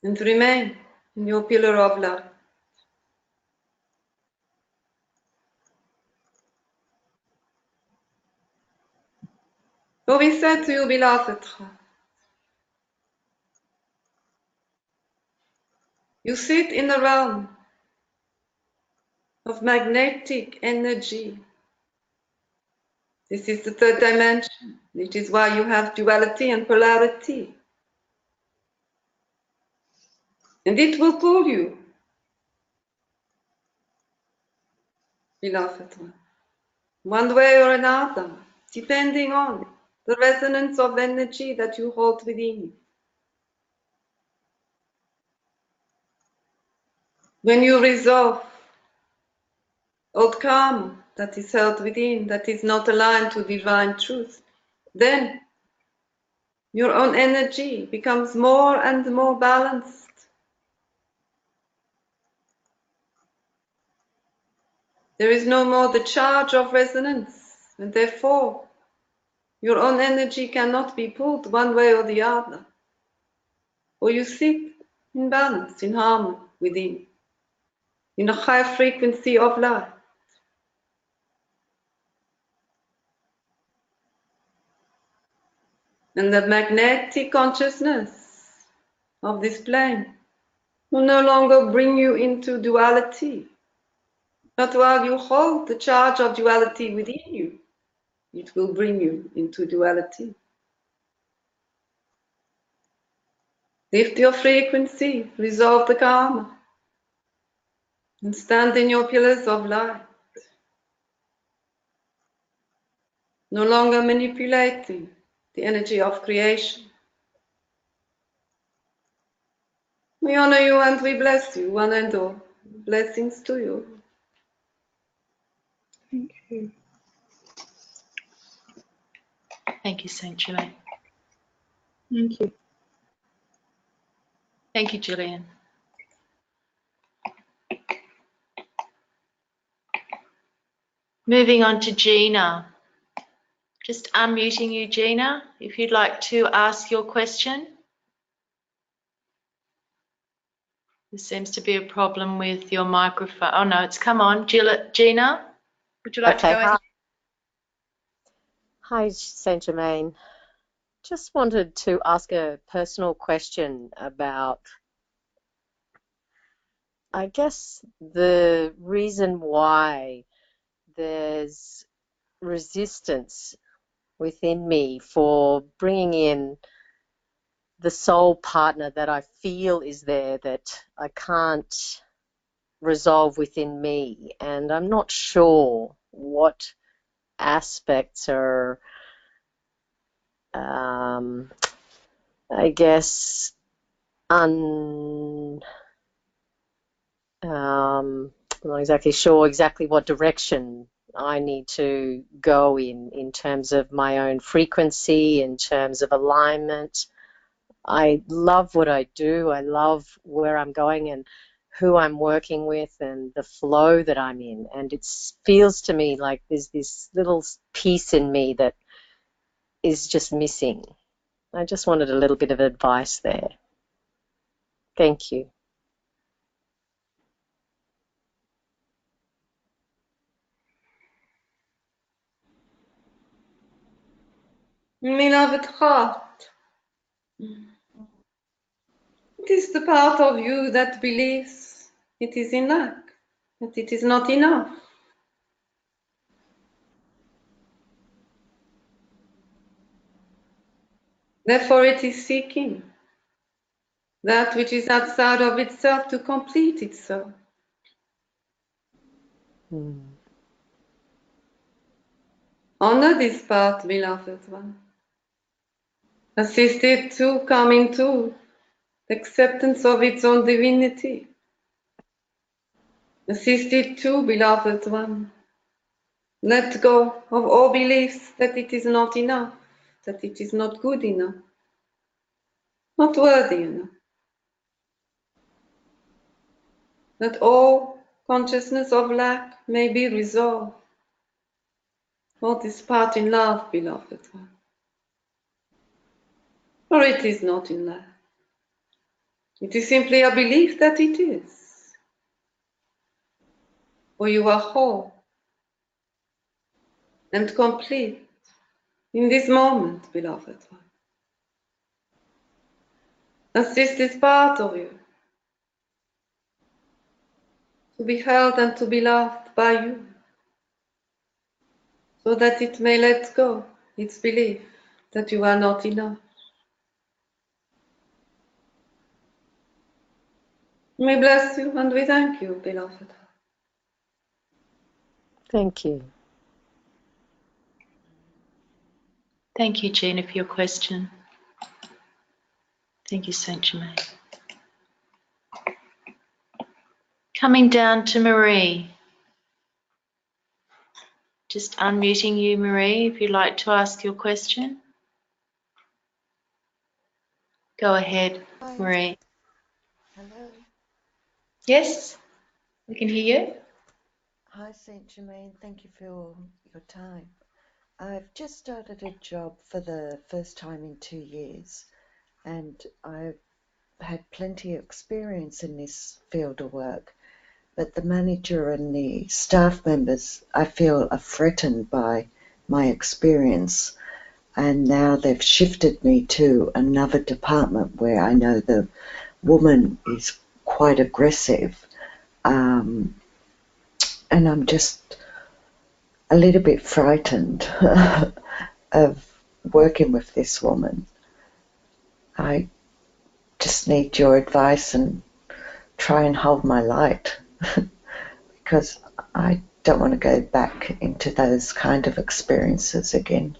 And remain in your pillar of love. So we said to you, beloved, you sit in the realm of magnetic energy. This is the third dimension. It is why you have duality and polarity. And it will pull you, beloved one way or another, depending on the resonance of energy that you hold within you. When you resolve old karma that is held within, that is not aligned to divine truth, then your own energy becomes more and more balanced. There is no more the charge of resonance, and therefore your own energy cannot be pulled one way or the other. For you sit in balance, in harmony within, in a high frequency of light. And the magnetic consciousness of this plane will no longer bring you into duality, but while you hold the charge of duality within you, It will bring you into duality. Lift your frequency, resolve the karma, and stand in your pillars of light. No longer manipulating the energy of creation. We honor you and we bless you, one and all. Blessings to you. Thank you. Thank you, Saint Germain. Thank you. Thank you, Gillian. Moving on to Gina. Just unmuting you, Gina, if you'd like to ask your question. There seems to be a problem with your microphone. Oh no, it's come on. Gina, would you like to go ahead? Hi, Saint Germain. Just wanted to ask a personal question about, I guess, the reason why there's resistance within me for bringing in the soul partner that I feel is there that I can't resolve within me. And I'm not sure what aspects are, I guess, I'm not exactly sure exactly what direction I need to go in terms of my own frequency, in terms of alignment. I love what I do. I love where I'm going and who I'm working with and the flow that I'm in. And it feels to me like there's this little piece in me that is just missing. I just wanted a little bit of advice there. Thank you. Beloved heart, it is the part of you that believes it is in lack, that it is not enough. Therefore it is seeking that which is outside of itself to complete itself. Honor this part, beloved one. Assist it to come into the acceptance of its own divinity. Assist it to, beloved one. Let go of all beliefs that it is not enough, that it is not good enough, not worthy enough. That all consciousness of lack may be resolved. For this part in love, beloved one. For it is not in lack. It is simply a belief that it is. For you are whole and complete in this moment, beloved one. Assist this part of you to be held and to be loved by you, so that it may let go its belief that you are not enough. We bless you and we thank you, beloved. Thank you. Thank you, Gina, for your question. Thank you, Saint Germain. Coming down to Marie. Just unmuting you, Marie, if you'd like to ask your question. Go ahead, Hi. Marie. Hello. Yes, we can hear you. Hi, Saint Germain. Thank you for your time. I've just started a job for the first time in 2 years, and I've had plenty of experience in this field of work. But the manager and the staff members, I feel, are threatened by my experience. And now they've shifted me to another department where I know the woman is quite aggressive. And I'm just a little bit frightened of working with this woman. I just need your advice and try and hold my light because I don't want to go back into those kind of experiences again.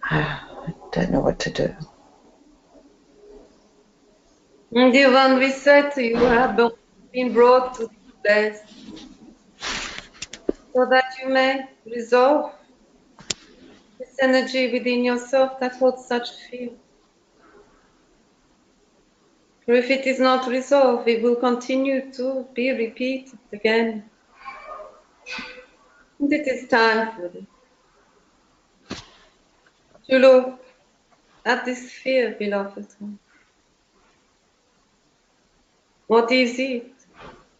I don't know what to do. Dear one, we said to you have been brought to this place so that you may resolve this energy within yourself that holds such fear. For if it is not resolved, it will continue to be repeated again. And it is time for it. To look at this fear, beloved one. What is it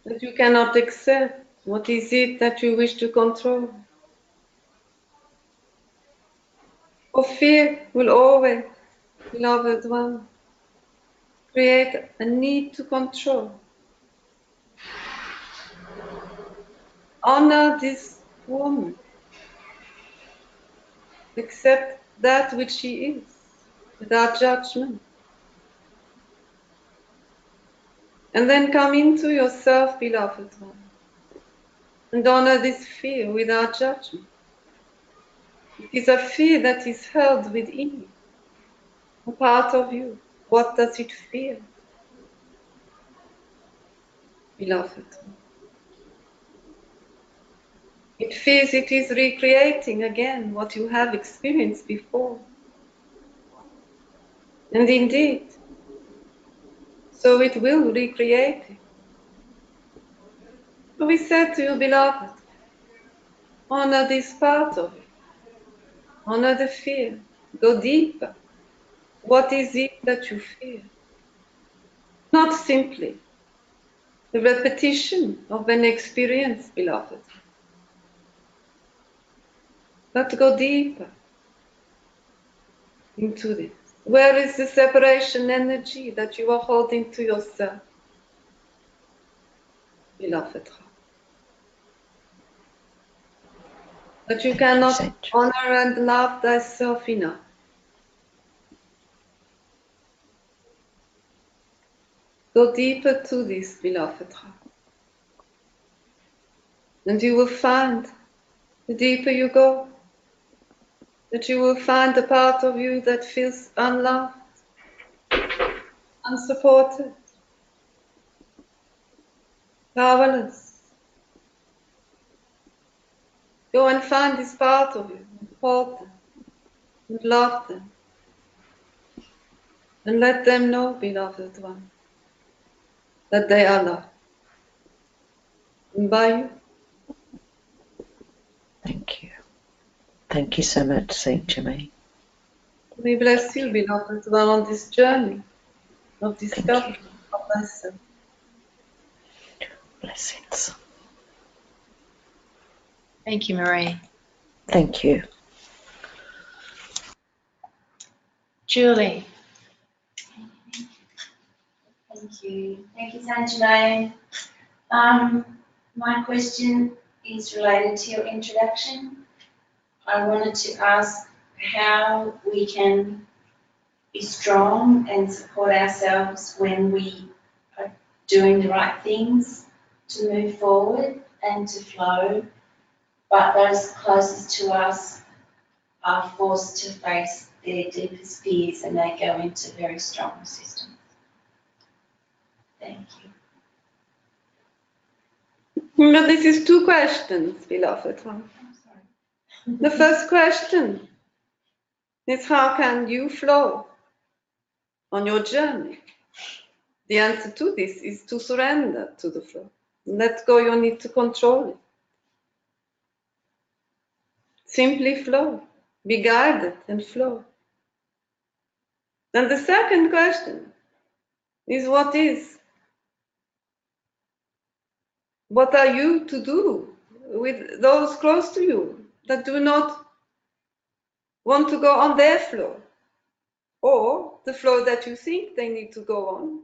that you cannot accept? What is it that you wish to control? For fear will always, beloved one, create a need to control. Honor this woman. Accept that which she is, without judgment. And then come into yourself, beloved one, and honor this fear without judgment. It is a fear that is held within you, a part of you. What does it fear, beloved one? It fears it is recreating again what you have experienced before. And indeed, so it will recreate it. So we said to you, beloved, honor this part of it. Honor the fear. Go deeper. What is it that you fear? Not simply the repetition of an experience, beloved, but go deeper into this. Where is the separation energy that you are holding to yourself, beloved? That you cannot honor and love thyself enough. Go deeper to this, beloved heart. And you will find, the deeper you go, that you will find the part of you that feels unloved, unsupported, powerless. Go and find this part of you, and hold them, and love them. And let them know, beloved one, that they are loved. And by you. Thank you. Thank you so much, Saint Germain. We bless you, beloved one, on this journey of discovery of thyself. Blessings. Thank you, Marie. Thank you. Julie. Thank you. Thank you, Saint Germain. My question is related to your introduction. I wanted to ask how we can be strong and support ourselves when we are doing the right things to move forward and to flow, but those closest to us are forced to face their deepest fears and they go into very strong resistance. Thank you. But this is two questions, beloved one. I'm sorry. The first question is how can you flow on your journey? The answer to this is to surrender to the flow. Let go your need to control it. Simply flow. Be guided and flow. Then the second question is what are you to do with those close to you that do not want to go on their flow, or the flow that you think they need to go on,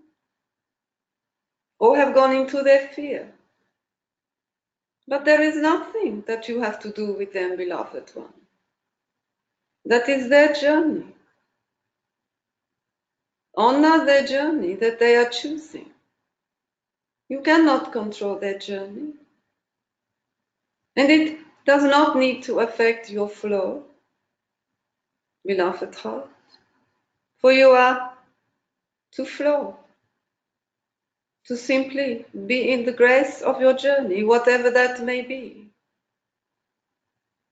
or have gone into their fear? But there is nothing that you have to do with them, beloved one. That is their journey. Honor their journey that they are choosing. You cannot control their journey. And it does not need to affect your flow, beloved heart. For you are to flow, to simply be in the grace of your journey, whatever that may be.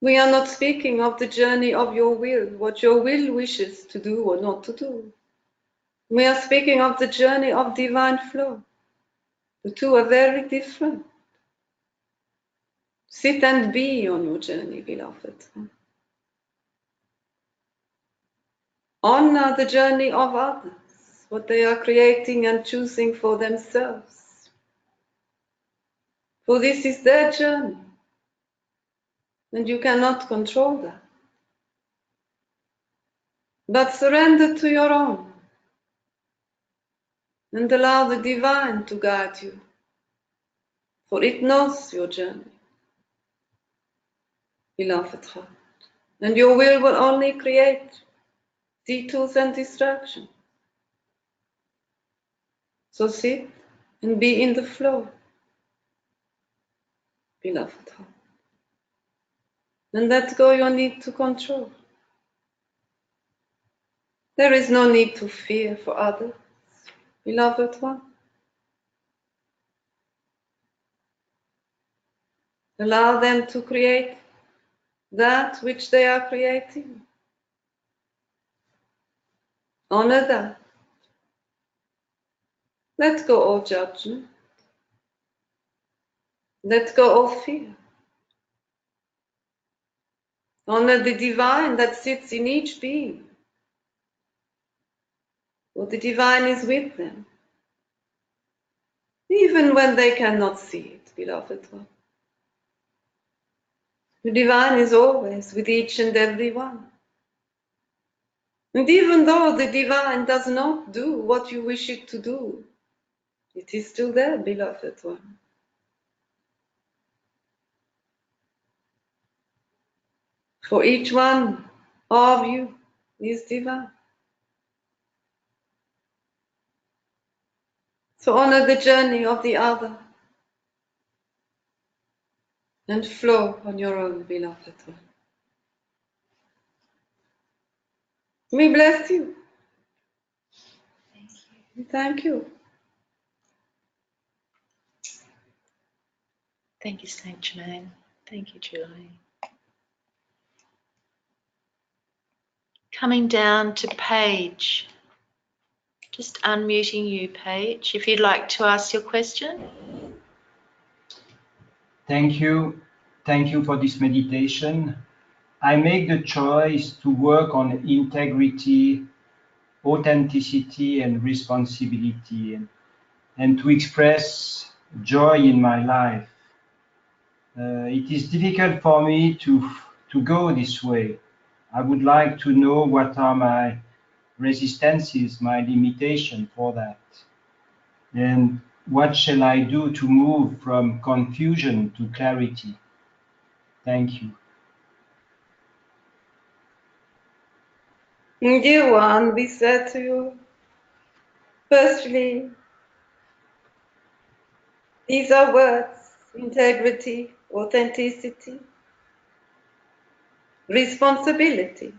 We are not speaking of the journey of your will, what your will wishes to do or not to do. We are speaking of the journey of divine flow. The two are very different. Sit and be on your journey, beloved. Honor the journey of others, what they are creating and choosing for themselves. For this is their journey, and you cannot control that. But surrender to your own, and allow the divine to guide you, for it knows your journey, beloved heart. And your will only create detours and distraction. So sit and be in the flow, beloved heart. And let go your need to control. There is no need to fear for others, beloved one. Allow them to create that which they are creating. Honor that. Let go all judgment. Let go all fear. Honor the divine that sits in each being. For the divine is with them, even when they cannot see it, beloved one. The divine is always with each and every one. And even though the divine does not do what you wish it to do, it is still there, beloved one. For each one of you is divine. So honor the journey of the other and flow on your own, beloved one. We bless you. Thank you. Thank you, Saint Germain. Thank you, Julie. Coming down to Paige. Just unmuting you, Paige, if you'd like to ask your question. Thank you. Thank you for this meditation. I make the choice to work on integrity, authenticity, and responsibility, and to express joy in my life. It is difficult for me to go this way. I would like to know what are my resistances, my limitation for that. And what shall I do to move from confusion to clarity? Thank you. Dear one, we said to you, firstly, these are words: integrity, authenticity, responsibility.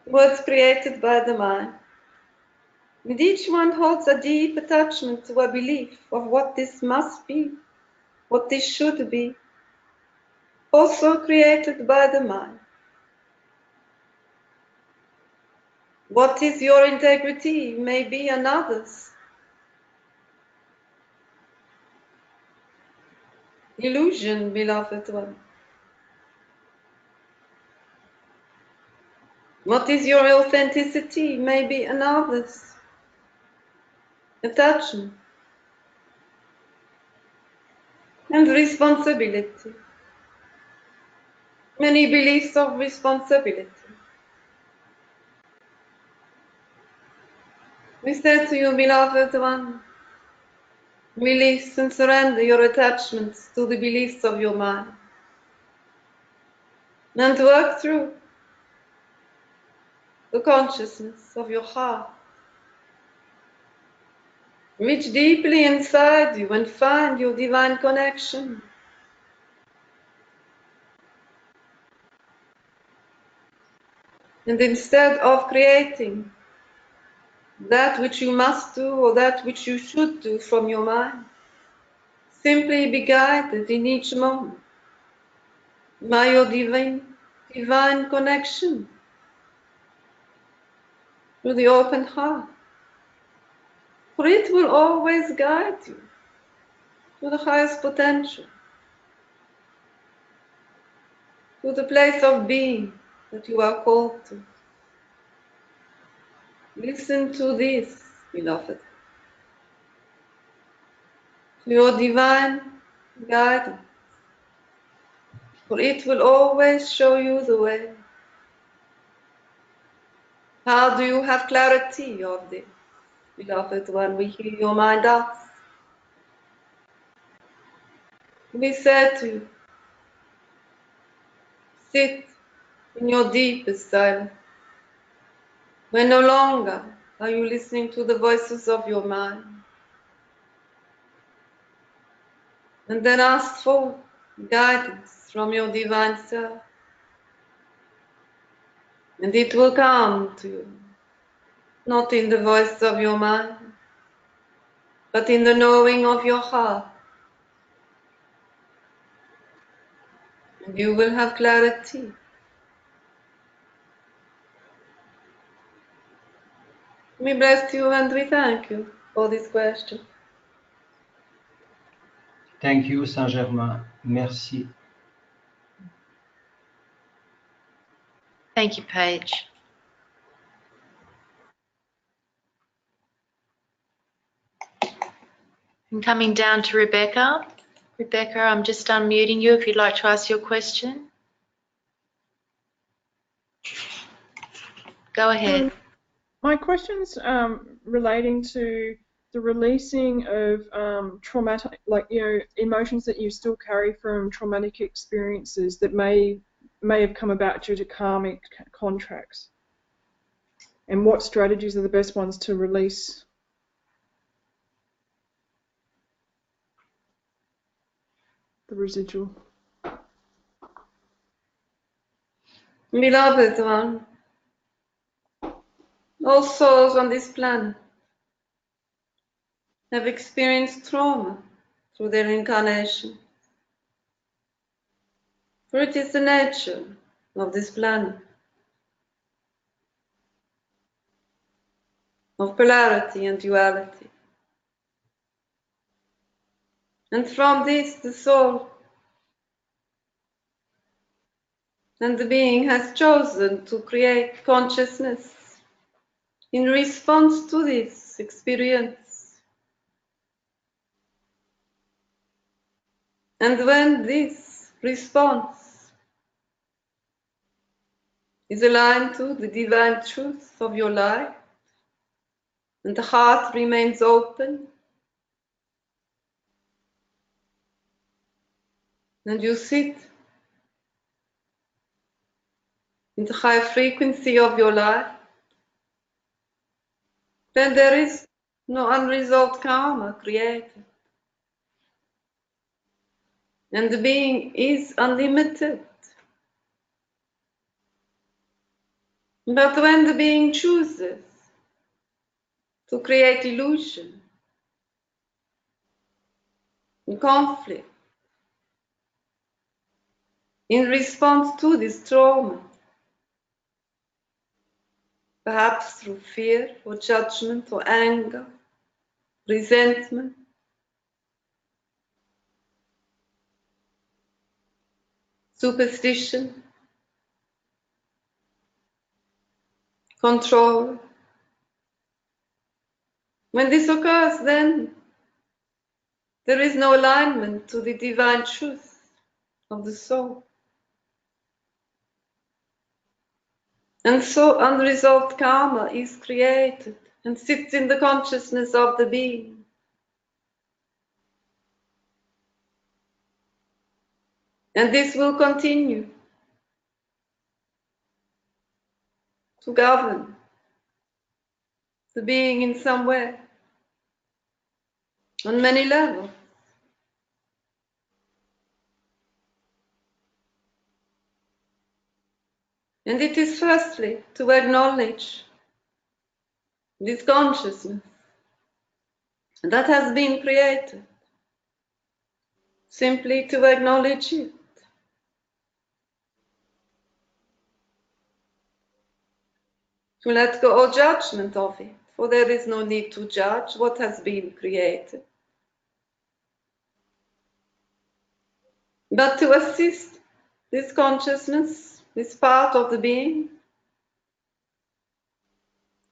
Words created by the mind. And each one holds a deep attachment to a belief of what this must be, what this should be, also created by the mind. What is your integrity may be another's illusion, beloved one. What is your authenticity may be another's attachment. And responsibility. Many beliefs of responsibility. We said to you, beloved one, Release and surrender your attachments to the beliefs of your mind. And work through the consciousness of your heart. Reach deeply inside you and find your divine connection. And instead of creating that which you must do or that which you should do from your mind, simply be guided in each moment by your divine connection to the open heart. For it will always guide you to the highest potential, to the place of being that you are called to. Listen to this, beloved, to your divine guidance, for it will always show you the way. How do you have clarity of this, beloved, when we hear your mind ask? We say to you, sit in your deepest silence, when no longer are you listening to the voices of your mind. And then ask for guidance from your divine self. And it will come to you, not in the voice of your mind, but in the knowing of your heart. And you will have clarity. We bless you and we thank you for this question. Thank you, Saint Germain. Merci. Thank you, Paige. And coming down to Rebecca. Rebecca, I'm just unmuting you if you'd like to ask your question. Go ahead. My question's relating to the releasing of traumatic, emotions that you still carry from traumatic experiences that may have come about due to karmic contracts. And what strategies are the best ones to release the residual? Beloved one, all souls on this planet have experienced trauma through their incarnation. For it is the nature of this planet, of polarity and duality. And from this, the soul and the being has chosen to create consciousness in response to this experience. And when this response is aligned to the divine truth of your life, and the heart remains open, and you sit in the high frequency of your life, then there is no unresolved karma created. And the being is unlimited. But when the being chooses to create illusion, conflict, in response to this trauma, perhaps through fear or judgment or anger, resentment, superstition, control. When this occurs, then there is no alignment to the divine truth of the soul. And so unresolved karma is created and sits in the consciousness of the being. And this will continue to govern the being in some way, on many levels. And it is firstly to acknowledge this consciousness that has been created, simply to acknowledge it. To let go all judgment of it, for there is no need to judge what has been created. But to assist this consciousness, this part of the being,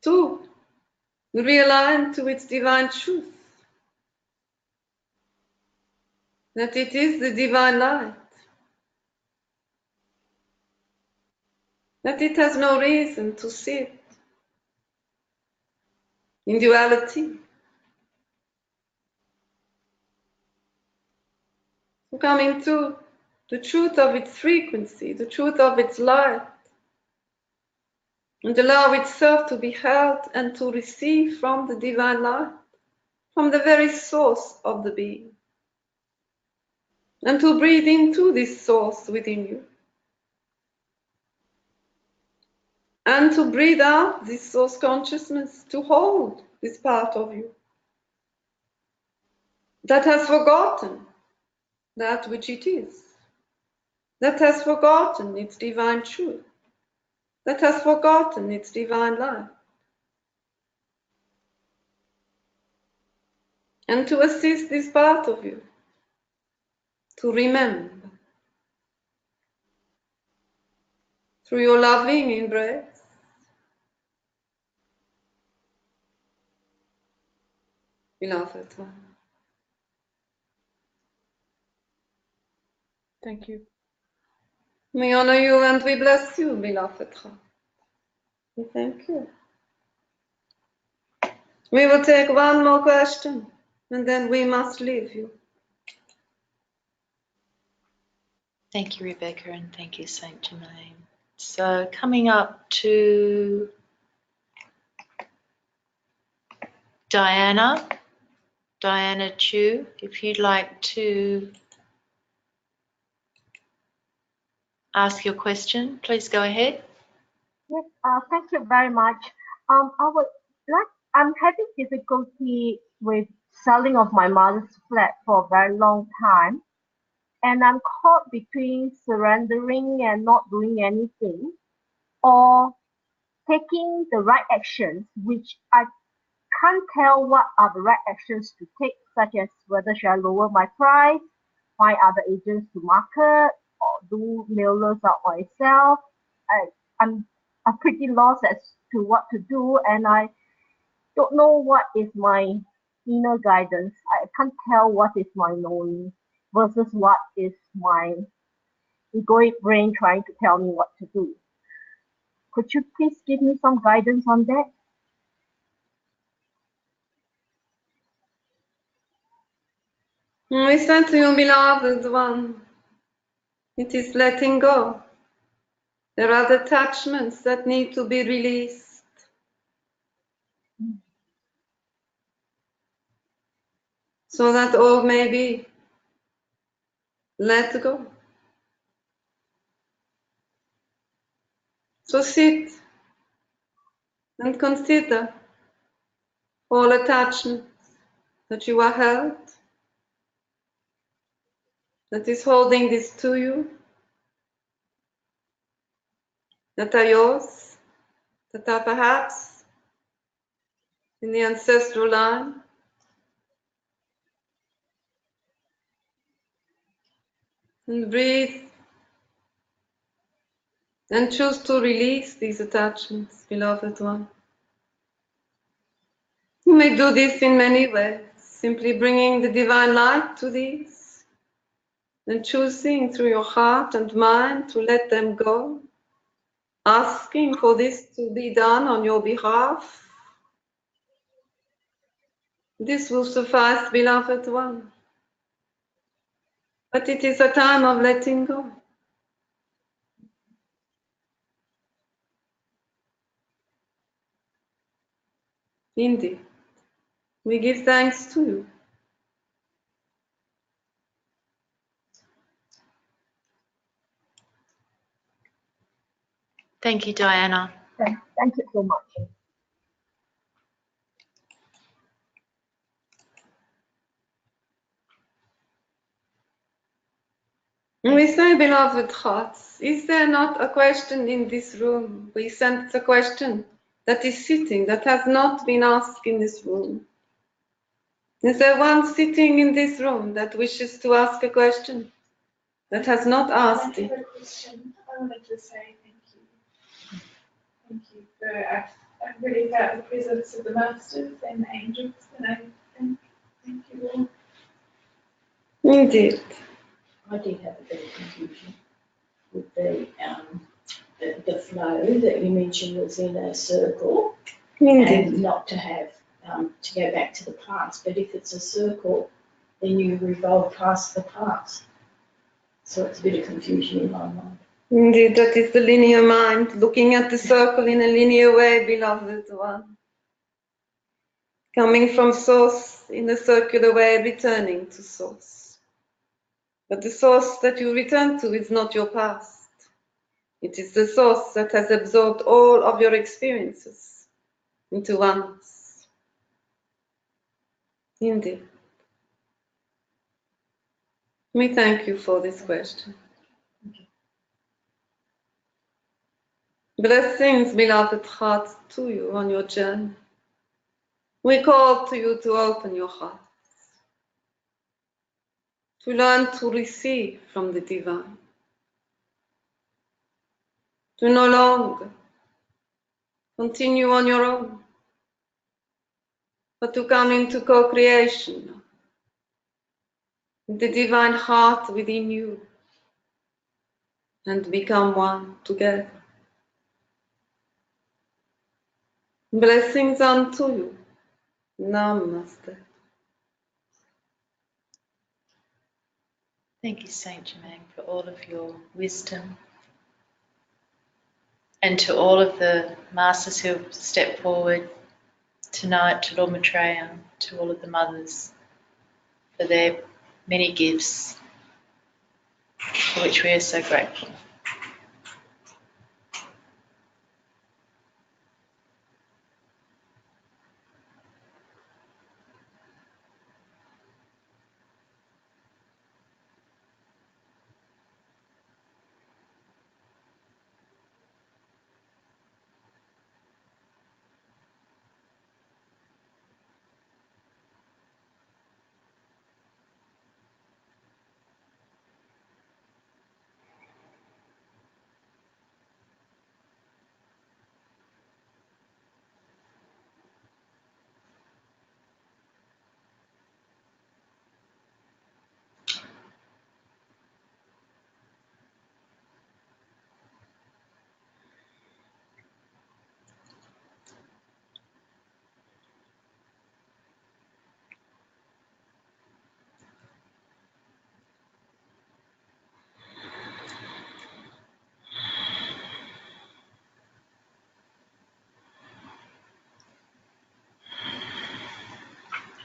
to realign to its divine truth, that it is the divine light, that it has no reason to sit in duality, to come into the truth of its frequency, the truth of its light, and allow itself to be held and to receive from the divine light, from the very source of the being, and to breathe into this source within you, and to breathe out this source consciousness, to hold this part of you that has forgotten that which it is, that has forgotten its divine truth, that has forgotten its divine light. And to assist this part of you to remember through your loving embrace, beloved one. Thank you. We honor you and we bless you, beloved one. We thank you. We will take one more question and then we must leave you. Thank you, Rebecca, and thank you, Saint Germain. So coming up to Diana Chu, if you'd like to ask your question, please go ahead. Yes, thank you very much. I'm having difficulty with selling of my mother's flat for a very long time, and I'm caught between surrendering and not doing anything, or taking the right actions, which I can't tell what are the right actions to take, such as whether should I lower my price, find other agents to market, or do mailers out myself. I'm pretty lost as to what to do, and I don't know what is my inner guidance. I can't tell what is my knowing versus what is my egoic brain trying to tell me what to do. Could you please give me some guidance on that? We stand to you, beloved one. It is letting go. There are attachments that need to be released. So that all may be let go. So sit and consider all attachments that you are held, that is holding this to you, that are yours, that are perhaps in the ancestral line. And breathe and choose to release these attachments, beloved one. You may do this in many ways, simply bringing the divine light to these and choosing through your heart and mind to let them go, asking for this to be done on your behalf. This will suffice, beloved one. But it is a time of letting go. Indeed. We give thanks to you. Thank you, Diana. Thank you so much. We say, beloved hearts, is there not a question in this room? We sense a question that is sitting, that has not been asked in this room. Is there one sitting in this room that wishes to ask a question that has not asked it? I have a question. I wanted to say thank you. Thank you for, I've really felt the presence of the masters and the angels, and I thank you all. Indeed. I did have a bit of confusion with the flow that you mentioned was in a circle. Indeed. And not to have to go back to the past, but if it's a circle, then you revolve past the past. So it's a bit of confusion in my mind. Indeed, that is the linear mind, looking at the circle in a linear way, beloved one. Coming from source in a circular way, returning to source. But the source that you return to is not your past. It is the source that has absorbed all of your experiences into oneness. Indeed. We thank you for this question. Blessings, beloved hearts, to you on your journey. We call to you to open your hearts, to learn to receive from the divine, to no longer continue on your own, but to come into co-creation with the divine heart within you and become one together. Blessings unto you. Namaste. Thank you, Saint Germain, for all of your wisdom. And to all of the masters who have stepped forward tonight, to Lord Maitreya, to all of the mothers, for their many gifts, for which we are so grateful.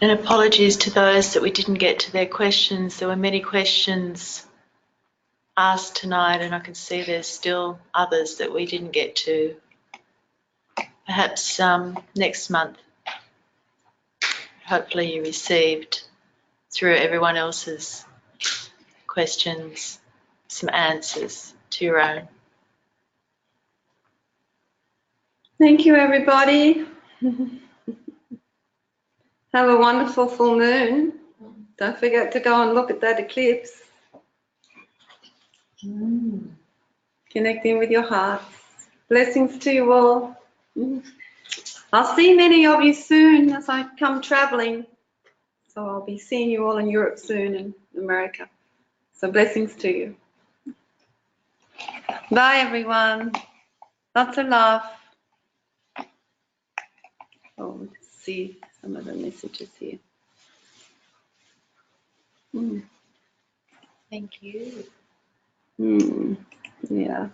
And apologies to those that we didn't get to their questions. There were many questions asked tonight, and I can see there's still others that we didn't get to. Perhaps next month, hopefully you received through everyone else's questions some answers to your own. Thank you, everybody. Have a wonderful full moon. Don't forget to go and look at that eclipse. Connecting with your hearts. Blessings to you all. I'll see many of you soon as I come traveling. So I'll be seeing you all in Europe soon and America. So blessings to you. Bye, everyone. Lots of love. Oh, let's see some of the messages here. Thank you. Yeah.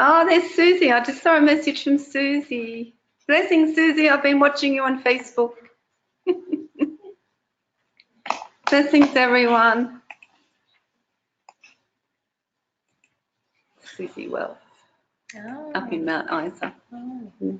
Oh, there's Susie. I just saw a message from Susie. Blessings, Susie. I've been watching you on Facebook. Blessings, everyone. Susie Wells, up in Mount Isa. Oh.